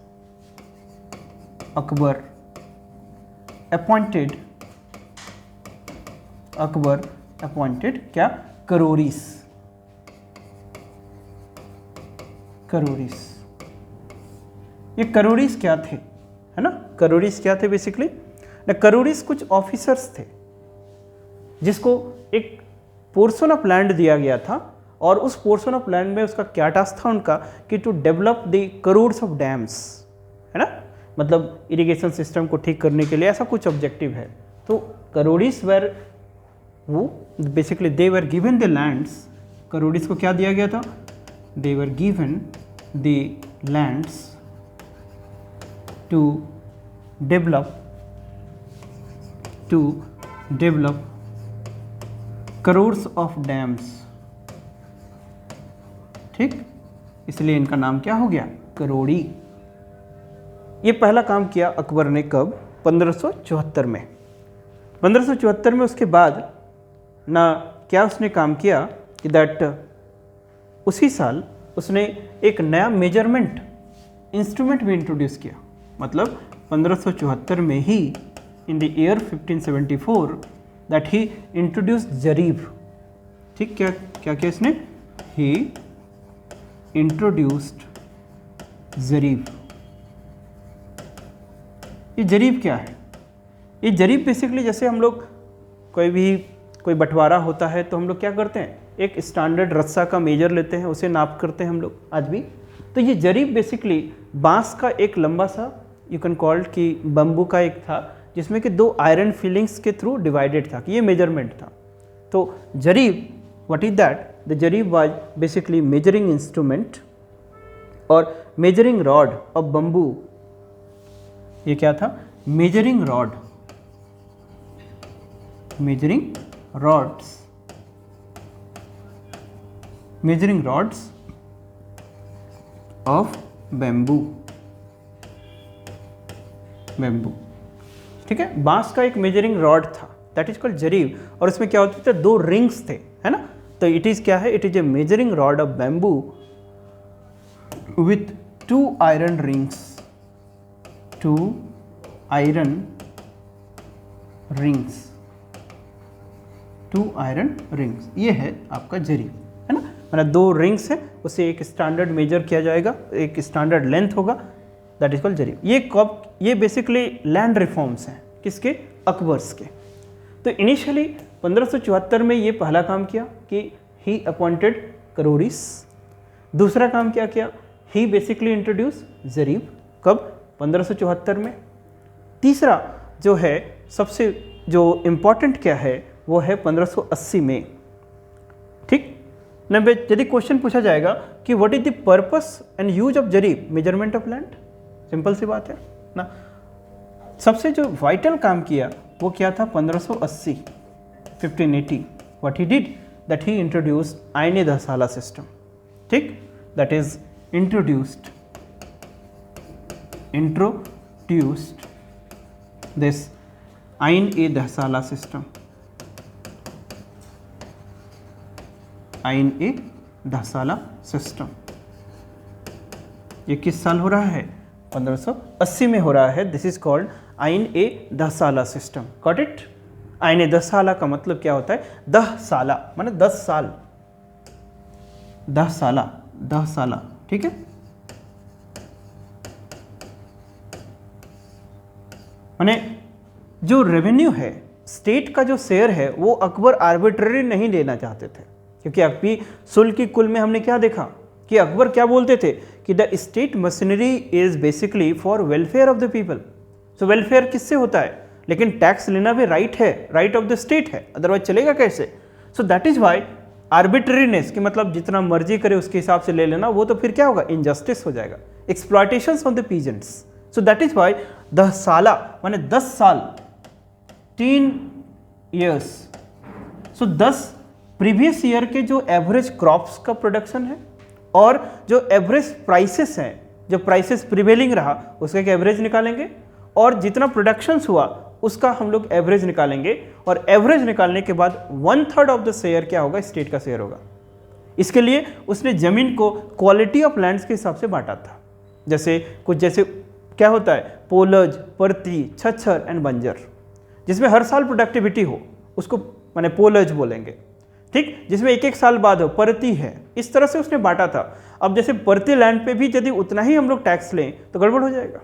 Speaker 1: अकबर अपॉइंटेड क्या? करोड़ीस। ये करोड़ीस क्या थे, है ना। करोड़ीस क्या थे बेसिकली? करोड़ीस कुछ ऑफिसर्स थे जिसको एक पोर्शन ऑफ लैंड दिया गया था, और उस पोर्शन ऑफ लैंड में उसका क्या टास्क था उनका, कि to develop the crores of dams, है ना, मतलब इरिगेशन सिस्टम को ठीक करने के लिए ऐसा कुछ ऑब्जेक्टिव है। तो करोड़ीस वेर, वो basically they were given the lands. करोड़ीस को क्या दिया गया था? They were given the lands to develop करोड्स ऑफ डैम्स, ठीक, इसलिए इनका नाम क्या हो गया? करोड़ी। ये पहला काम किया अकबर ने कब? 1574 में। 1574 में उसके बाद ना क्या उसने काम किया कि दैट उसी साल उसने एक नया मेजरमेंट इंस्ट्रूमेंट भी इंट्रोड्यूस किया। मतलब 1574 में ही, in the year 1574, that he introduced जरीब, ठीक, क्या क्या किया इसने? ही इंट्रोड्यूस्ड जरीब। ये जरीब क्या है? ये जरीब बेसिकली जैसे हम लोग कोई बंटवारा होता है तो हम लोग क्या करते हैं, एक स्टैंडर्ड रस्सा का मेजर लेते हैं, उसे नाप करते हैं हम लोग आज भी। तो ये जरीब बेसिकली बांस का एक लंबा सा, यू कैन कॉल्ड कि बम्बू का एक था, जिसमें कि दो आयरन फिलिंग्स के थ्रू डिवाइडेड था, कि ये मेजरमेंट था। तो जरीब, व्हाट इज दैट? द जरीब वाज बेसिकली मेजरिंग इंस्ट्रूमेंट और मेजरिंग रॉड ऑफ बम्बू। ये क्या था? Measuring rod, measuring rods of bamboo, ठीक है। बांस का एक मेजरिंग रॉड था, दैट इज कॉल्ड जरीब, और इसमें क्या होते थे? दो रिंग्स थे, है ना। तो इट इज क्या है? It is a measuring rod of bamboo with 2 iron rings, 2 iron rings. ये है आपका जरीब, है ना। मतलब 2 रिंग्स है, उसे एक स्टैंडर्ड मेजर किया जाएगा, एक स्टैंडर्ड लेंथ होगा, दैट इज कॉल्ड जरीब। ये बेसिकली लैंड रिफॉर्म्स हैं, किसके? अकबर्स के। तो इनिशियली 1574 में ये पहला काम किया कि ही अपॉइंटेड करोड़ीस। दूसरा काम क्या किया? ही बेसिकली इंट्रोड्यूस जरीब। कब? 1574 में। तीसरा जो है, सबसे जो इम्पॉर्टेंट क्या है, वो है 1580 में, ठीक। यदि क्वेश्चन पूछा जाएगा कि what is the purpose and use of जरीब, मेजरमेंट ऑफ लैंड, सिंपल सी बात है ना। सबसे जो वाइटल काम किया वो क्या था 1580 1580 what he did that he introduced आईने दसाला सिस्टम, ठीक, दैट इज इंट्रोड्यूस्ड दिस आईन-ए-दसाला सिस्टम, आईन-ए-दसाला सिस्टम। ये किस साल हो रहा है 1580 में हो रहा है। दिस इज कॉल्ड आईन-ए-दसाला सिस्टम, गॉट इट। आईन-ए-दसाला का मतलब क्या होता है, 10 साला माने 10 साल, 10 साला, ठीक है। माने जो रेवेन्यू है, स्टेट का जो शेयर है, वो अकबर आर्बिट्ररी नहीं लेना चाहते थे, क्योंकि अभी शुल्क की कुल में हमने क्या देखा कि अकबर क्या बोलते थे कि the state machinery is basically for welfare of the people. So welfare किससे होता है, लेकिन टैक्स लेना भी राइट है, राइट ऑफ द स्टेट है, अदरवाइज चलेगा कैसे। सो दैट इज वाई आर्बिट्ररीनेस कि मतलब जितना मर्जी करे उसके हिसाब से ले लेना, वो तो फिर क्या होगा, इनजस्टिस हो जाएगा, exploitations on the peasants. So that is why 10 साला माने 10 साल, 3 ईयर्स। सो 10 प्रीवियस ईयर के जो एवरेज क्रॉप्स का प्रोडक्शन है और जो एवरेज प्राइसेस हैं, जो प्राइसेस प्रिवेलिंग रहा उसका एक एवरेज निकालेंगे, और जितना प्रोडक्शंस हुआ उसका हम लोग एवरेज निकालेंगे, और एवरेज निकालने के बाद 1/3 ऑफ द शेयर क्या होगा, स्टेट का शेयर होगा। इसके लिए उसने ज़मीन को क्वालिटी ऑफ लैंड्स के हिसाब से बांटा था। जैसे कुछ जैसे क्या होता है, पोलज, परती, छच्छर एंड बंजर, जिसमें हर साल प्रोडक्टिविटी हो उसको माने पोलज बोलेंगे, ठीक, जिसमें एक साल बाद हो, परती है, इस तरह से उसने बांटा था। अब जैसे परती लैंड पे भी यदि उतना ही हम लोग टैक्स लें तो गड़बड़ हो जाएगा,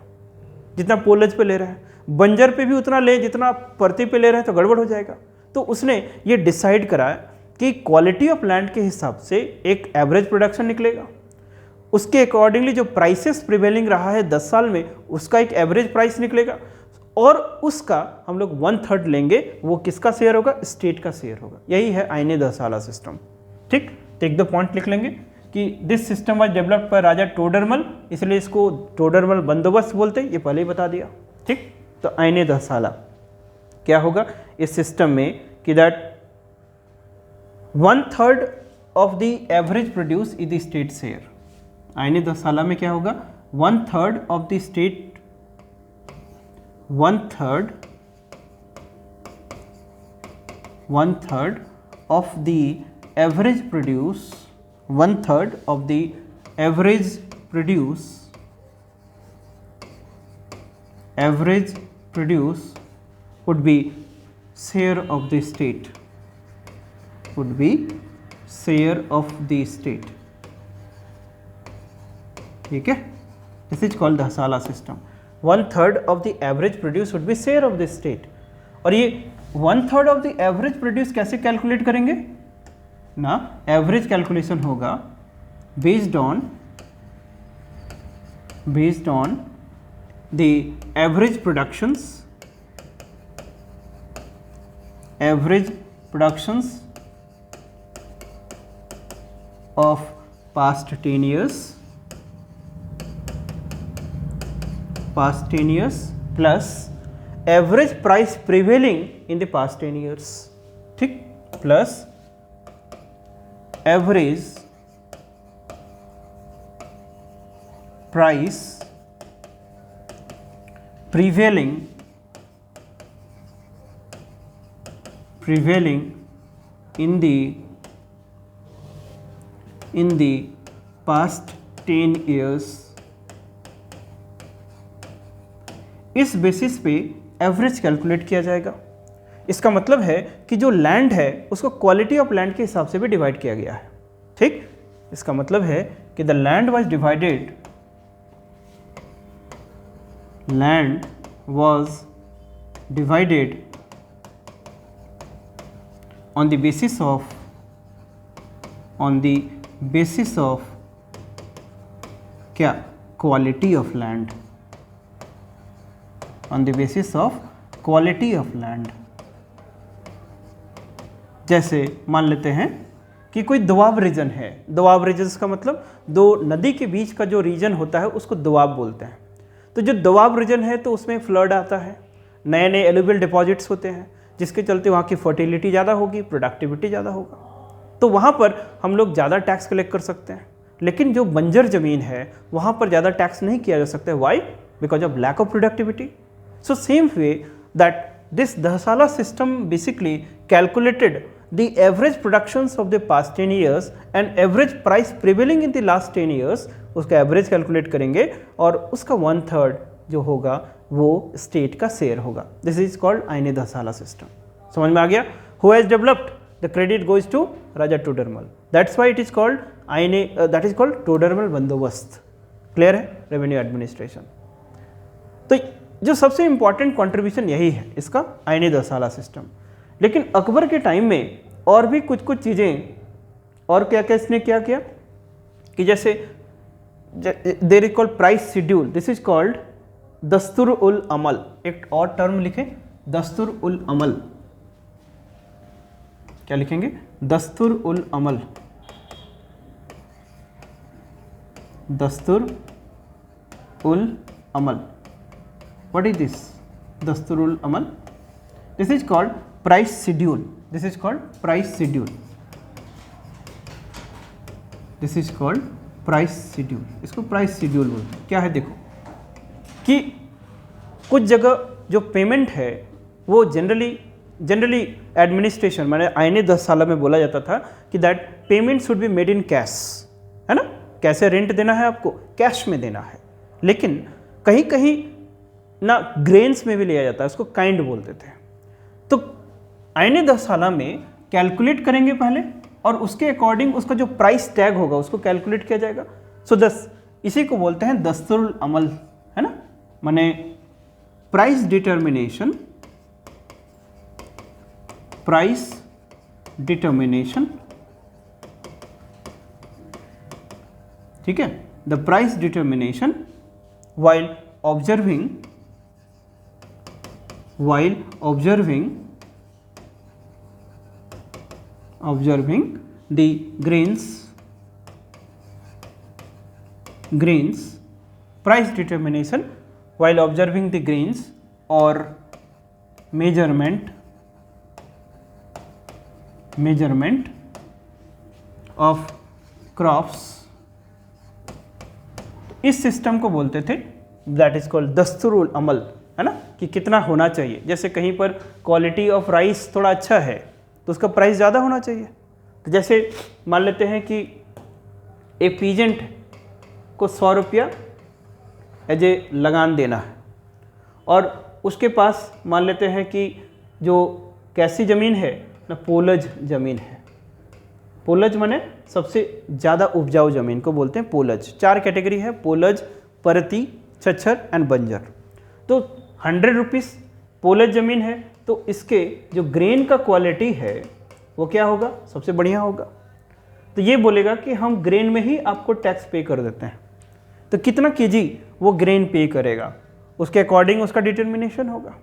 Speaker 1: जितना पोलज पे ले रहे हैं, बंजर पे भी उतना लें जितना परती पे ले रहे हैं तो गड़बड़ हो जाएगा। तो उसने ये डिसाइड करा कि क्वालिटी ऑफ लैंड के हिसाब से एक एवरेज प्रोडक्शन निकलेगा, उसके अकॉर्डिंगली जो प्राइसेस प्रिवेलिंग रहा है 10 साल में उसका एक एवरेज प्राइस निकलेगा, और उसका हम लोग 1/3 लेंगे, वो किसका शेयर होगा, स्टेट का शेयर होगा। यही है आईन-ए-दसाला सिस्टम, ठीक। टेक द पॉइंट लिख लेंगे कि this system was developed by Raja Todarmal, इसलिए इसको टोडरमल बंदोबस्त बोलते हैं, ये पहले ही बता दिया, ठीक। तो आईन-ए-दसाला क्या होगा इस सिस्टम में कि that 1/3 of the average produce is the state share. आईन-ए-दसाला में क्या होगा, 1/3 of the state, 1/3 of the average produce, 1/3 of the average produce would be share of the state, would be share of the state, ठीक है। This is called दसाला system. 1/3 of the average produce would be share of the state। और ये 1/3 of the average produce कैसे calculate करेंगे ना, average calculation होगा based on the average productions of past 10 years plus average price prevailing in the past 10 years, ठीक, plus average price prevailing in the past 10 years। इस basis पे average calculate किया जाएगा। इसका मतलब है कि जो लैंड है उसको क्वालिटी ऑफ लैंड के हिसाब से भी डिवाइड किया गया है, ठीक। इसका मतलब है कि the land was divided on the basis of क्या, quality of land, on the basis of quality of land। जैसे मान लेते हैं कि कोई दोआब रीजन है, दोआब रीजन का मतलब दो नदी के बीच का जो रीजन होता है उसको दोआब बोलते हैं। तो जो दोआब रीजन है तो उसमें फ्लड आता है, नए नए एलुवियल डिपॉजिट्स होते हैं, जिसके चलते वहाँ की फर्टिलिटी ज़्यादा होगी, प्रोडक्टिविटी ज़्यादा होगा, तो वहाँ पर हम लोग ज़्यादा टैक्स कलेक्ट कर सकते हैं। लेकिन जो बंजर ज़मीन है वहाँ पर ज़्यादा टैक्स नहीं किया जा सकता है। Why? Because of lack of productivity. So same way that this दहसाला system basically calculated the average productions of the past 10 years and average price prevailing in the last 10 years, उसका एवरेज कैलकुलेट करेंगे और उसका 1/3 जो होगा वो state का share होगा। दिस इज कॉल्ड आईने दहसाला सिस्टम। समझ में आ गया? Who has developed the credit goes to Raja Todarmal, that's why it is called आईने, दैट इज कॉल्ड टोडरमल बंदोबस्त। क्लियर है? Revenue administration. तो जो सबसे इंपॉर्टेंट कॉन्ट्रीब्यूशन यही है इसका, आईने दहसाला सिस्टम। लेकिन अकबर के टाइम में और भी कुछ कुछ चीज़ें, और क्या क्या इसने क्या किया कि जैसे there is called price schedule, this is called दस्तूर उल अमल। एक और टर्म लिखें, दस्तूर उल अमल। क्या लिखेंगे? दस्तूर उल अमल। दस्तूर उल अमल, व्हाट इज दिस? दस्तूर उल अमल, this is called price schedule. This is called price schedule. This is called price schedule. इसको प्राइस शेड्यूल बोलते हैं। क्या है? देखो कि कुछ जगह जो पेमेंट है वो जनरली एडमिनिस्ट्रेशन, मैंने आईने दहसाला में बोला जाता था कि that payment should be made in cash, है ना? कैसे रेंट देना है आपको? कैश में देना है। लेकिन कहीं कहीं ना ग्रेन्स में भी लिया जाता है, उसको काइंड बोलते थे। तो आईने दहसाला में कैलकुलेट करेंगे पहले और उसके अकॉर्डिंग उसका जो प्राइस टैग होगा उसको कैलकुलेट किया जाएगा। सो इसी को बोलते हैं दस्तूरुल अमल, है ना? माने प्राइस डिटर्मिनेशन, प्राइस डिटर्मिनेशन, ठीक है? The price determination while observing the grains, price determination while observing the grains or measurement of crops, इस सिस्टम को बोलते थे दैट इज कॉल्ड दस्तूरुल अमल, है ना? कि कितना होना चाहिए। जैसे कहीं पर क्वालिटी ऑफ राइस थोड़ा अच्छा है तो उसका प्राइस ज़्यादा होना चाहिए। तो जैसे मान लेते हैं कि एक पीजेंट को 100 रुपया एज ए लगान देना है और उसके पास मान लेते हैं कि जो कैसी ज़मीन है ना, पोलज ज़मीन है। पोलज माने सबसे ज़्यादा उपजाऊ ज़मीन को बोलते हैं पोलज। 4 कैटेगरी है, पोलज, परती, छच्छर एंड बंजर। तो 100 रुपीज़ पोलज ज़मीन है तो इसके जो ग्रेन का क्वालिटी है वो क्या होगा? सबसे बढ़िया होगा। तो ये बोलेगा कि हम ग्रेन में ही आपको टैक्स पे कर देते हैं। तो कितना केजी वो ग्रेन पे करेगा उसके अकॉर्डिंग उसका डिटर्मिनेशन होगा।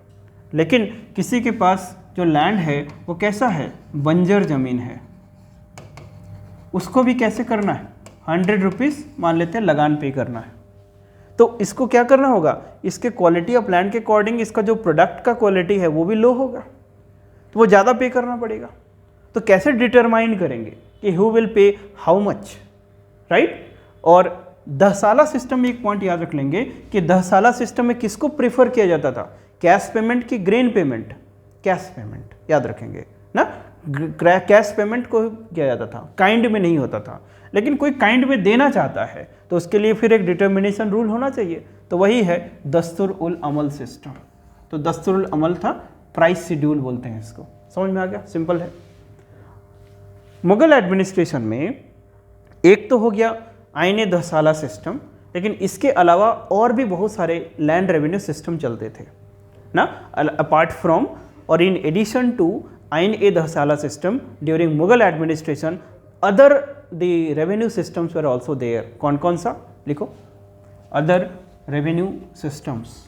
Speaker 1: लेकिन किसी के पास जो लैंड है वो कैसा है? बंजर ज़मीन है, उसको भी कैसे करना है? 100 रुपीज़ मान लेते हैं लगान पे करना है। तो इसको क्या करना होगा? इसके क्वालिटी ऑफ लैंड के अकॉर्डिंग इसका जो प्रोडक्ट का क्वालिटी है वो भी लो होगा, तो वो ज़्यादा पे करना पड़ेगा। तो कैसे डिटरमाइन करेंगे कि who will pay how much, right? और दहसाला सिस्टम में एक पॉइंट याद रख लेंगे कि दहसाला सिस्टम में किसको प्रेफर किया जाता था? कैश पेमेंट की ग्रेन पेमेंट? कैश पेमेंट, याद रखेंगे ना? कैश पेमेंट को किया जाता था, काइंड में नहीं होता था। लेकिन कोई काइंड में देना चाहता है तो उसके लिए फिर एक डिटर्मिनेशन रूल होना चाहिए, तो वही है दस्तूर उल अमल सिस्टम। तो दस्तूर उल अमल था, प्राइस शेड्यूल बोलते हैं इसको। समझ में आ गया? सिंपल है। मुगल एडमिनिस्ट्रेशन में एक तो हो गया आईने दहसाला सिस्टम, लेकिन इसके अलावा और भी बहुत सारे लैंड रेवेन्यू सिस्टम चलते थे ना, अपार्ट फ्रॉम और इन एडिशन टू आईन-ए दहसाला system during Mughal administration, other the revenue systems were also there. कौन कौन सा? लिखो, other revenue systems,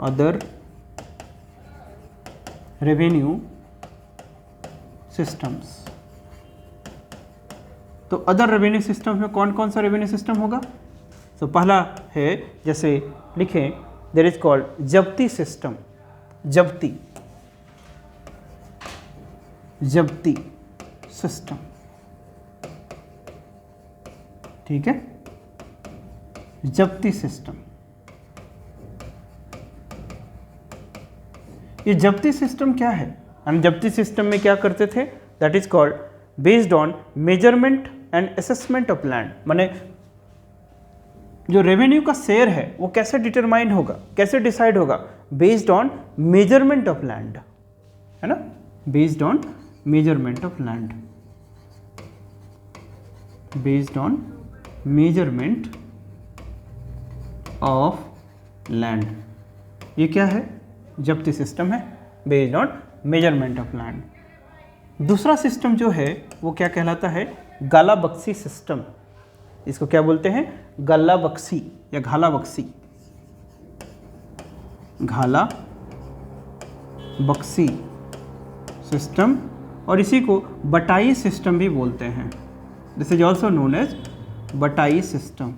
Speaker 1: other revenue systems। तो अदर रेवेन्यू सिस्टम में कौन कौन सा रेवेन्यू सिस्टम होगा? तो पहला है, जैसे लिखें देयर इज कॉल्ड जब्ती सिस्टम, जब्ती सिस्टम, ठीक है, जब्ती सिस्टम। ये जब्ती सिस्टम क्या है? हम जब्ती सिस्टम में क्या करते थे? That is called based on measurement and assessment of land. माने जो रेवेन्यू का शेयर है वो कैसे डिटरमाइन होगा, कैसे डिसाइड होगा? Based on measurement of land, है ना, based on measurement of land, based on measurement of land. ये क्या है? जब्ती सिस्टम है, based on measurement of land. दूसरा सिस्टम जो है वो क्या कहलाता है? गाला बख्शी सिस्टम। इसको क्या बोलते हैं? गल्ला बख्शी या घाला बख्शी, घाला बख्शी सिस्टम, और इसी को बटाई सिस्टम भी बोलते हैं। This is also known as बटाई सिस्टम।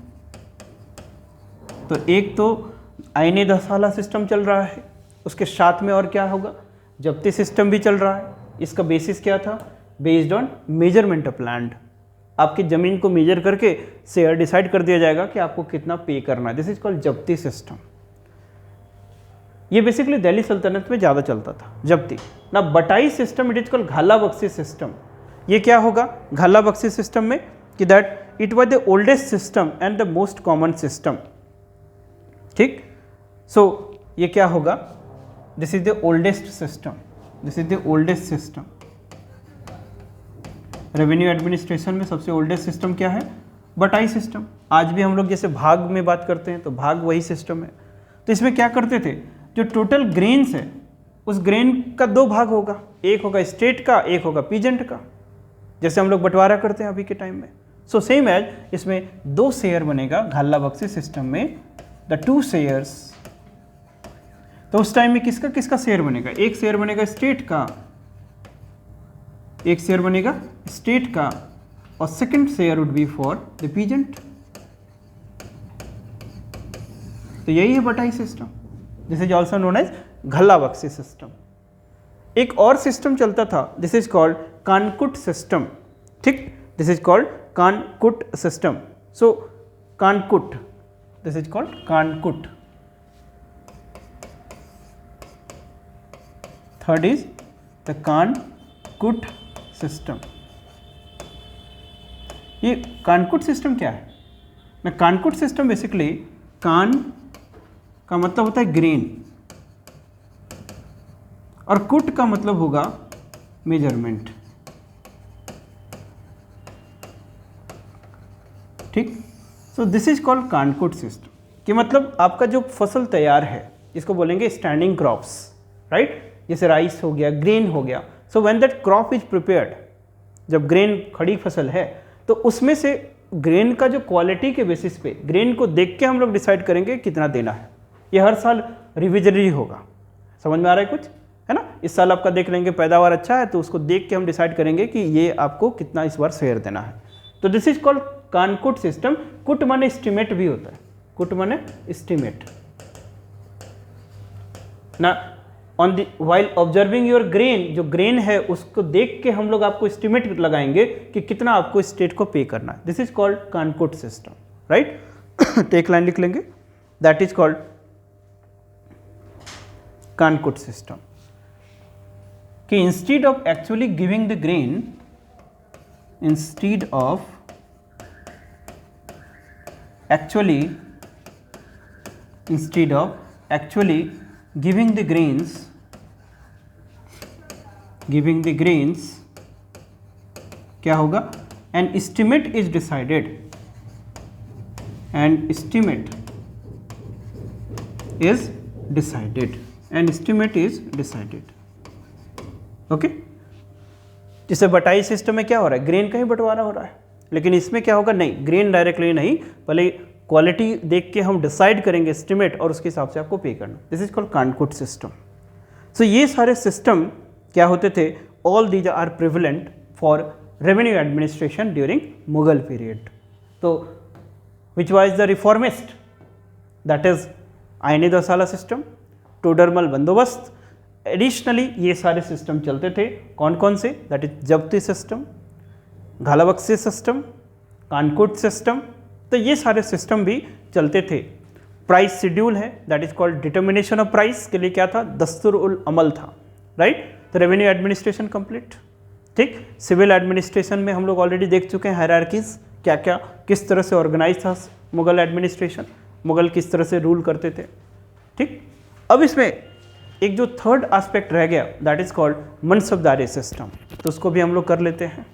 Speaker 1: तो एक तो आईने दसाला सिस्टम चल रहा है, उसके साथ में और क्या होगा? जब्ती सिस्टम भी चल रहा है। इसका बेसिस क्या था? Based on measurement of land. आपकी ज़मीन को मेजर करके शेयर डिसाइड कर दिया जाएगा कि आपको कितना पे करना है। दिस इज कॉल्ड जब्ती सिस्टम। ये बेसिकली दिल्ली सल्तनत में ज़्यादा चलता था, जब्ती ना। बटाई सिस्टम इट इज कॉल्ड घाला बख्शी सिस्टम। ये क्या होगा घाला बख्शी सिस्टम में? कि that it was the oldest system and the most common system, ठीक। सो ये क्या होगा? This is the oldest system, this is the oldest system. Revenue administration में सबसे ओल्डेस्ट सिस्टम क्या है? बटाई सिस्टम। आज भी हम लोग जैसे भाग में बात करते हैं तो भाग वही सिस्टम है। तो इसमें क्या करते थे? जो टोटल ग्रेन्स है उस ग्रेन का दो भाग होगा, एक होगा स्टेट का, एक होगा पीजेंट का, जैसे हम लोग बंटवारा करते हैं अभी के टाइम में। सो सेम एज इसमें दो शेयर बनेगा घाला बख्शी सिस्टम में, द टू शेयर्स। तो उस टाइम में किसका किसका शेयर बनेगा? एक शेयर बनेगा स्टेट का, एक शेयर बनेगा स्टेट का, और second share would be for the peasant. तो यही है बटाई system. This is also known as घल्ला बख्शी सिस्टम। एक और सिस्टम चलता था, दिस इज कॉल्ड कानकुट सिस्टम, ठीक। दिस इज कॉल्ड कानकुट सिस्टम। सो कानकुट, दिस इज कॉल्ड कानकुट। थर्ड इज द कानकुट सिस्टम। ये कानकुट सिस्टम क्या है ना? कानकुट सिस्टम बेसिकली, कान का मतलब होता है ग्रेन और कुट का मतलब होगा मेजरमेंट, ठीक। सो दिस इज कॉल्ड कानकुट सिस्टम। कि मतलब आपका जो फसल तैयार है इसको बोलेंगे स्टैंडिंग क्रॉप्स, राइट। जैसे राइस हो गया, ग्रेन हो गया। So when that crop is prepared, जब ग्रेन खड़ी फसल है तो उसमें से ग्रेन का जो क्वालिटी के बेसिस पे, ग्रेन को देख के हम लोग डिसाइड करेंगे कितना देना है। ये हर साल रिविजनरी होगा। समझ में आ रहा है कुछ, है ना। इस साल आपका देख लेंगे पैदावार अच्छा है तो उसको देख के हम डिसाइड करेंगे कि ये आपको कितना इस बार शेयर देना है। तो दिस इज कॉल्ड कानकुट सिस्टम। कुट माने एस्टिमेट भी होता है, कुट माने एस्टिमेट ना। On the while observing your grain, जो ग्रेन है उसको देख के हम लोग आपको एस्टिमेट लगाएंगे कि कितना आपको स्टेट को पे करना है। दिस इज कॉल्ड कानकुट सिस्टम, राइट। तो एक लाइन लिख लेंगे, दैट इज कॉल्ड कानकुट सिस्टम। कि instead of actually giving the grain, instead of actually giving the grains क्या होगा? an estimate is decided, an estimate is decided, okay. जैसे बटाई सिस्टम में क्या हो रहा है? ग्रेन का ही बंटवारा हो रहा है, लेकिन इसमें क्या होगा? नहीं, ग्रेन डायरेक्टली नहीं, पहले क्वालिटी देख के हम डिसाइड करेंगे एस्टिमेट और उसके हिसाब से आपको पे करना। दिस इज कॉल्ड कानकुट सिस्टम। सो ये सारे सिस्टम क्या होते थे? All these are prevalent for revenue administration during Mughal period. तो which was the reformist? That is आयनी दसाला सिस्टम, टोडरमल बंदोबस्त। एडिशनली ये सारे सिस्टम चलते थे, कौन कौन से, दैट इज जब्ती सिस्टम, घालाबक्सी सिस्टम, कानकोट सिस्टम। तो ये सारे सिस्टम भी चलते थे। प्राइस शेड्यूल है, that is called determination of price के लिए क्या था, दस्तूर उल अमल था, राइट। तो रेवेन्यू एडमिनिस्ट्रेशन कंप्लीट, ठीक। सिविल एडमिनिस्ट्रेशन में हम लोग ऑलरेडी देख चुके हैं हायरार्कीज क्या क्या, किस तरह से ऑर्गेनाइज था मुगल एडमिनिस्ट्रेशन, मुगल किस तरह से रूल करते थे, ठीक। अब इसमें एक जो थर्ड एस्पेक्ट रह गया, दैट इज कॉल्ड मनसबदारी सिस्टम, तो उसको भी हम लोग कर लेते हैं।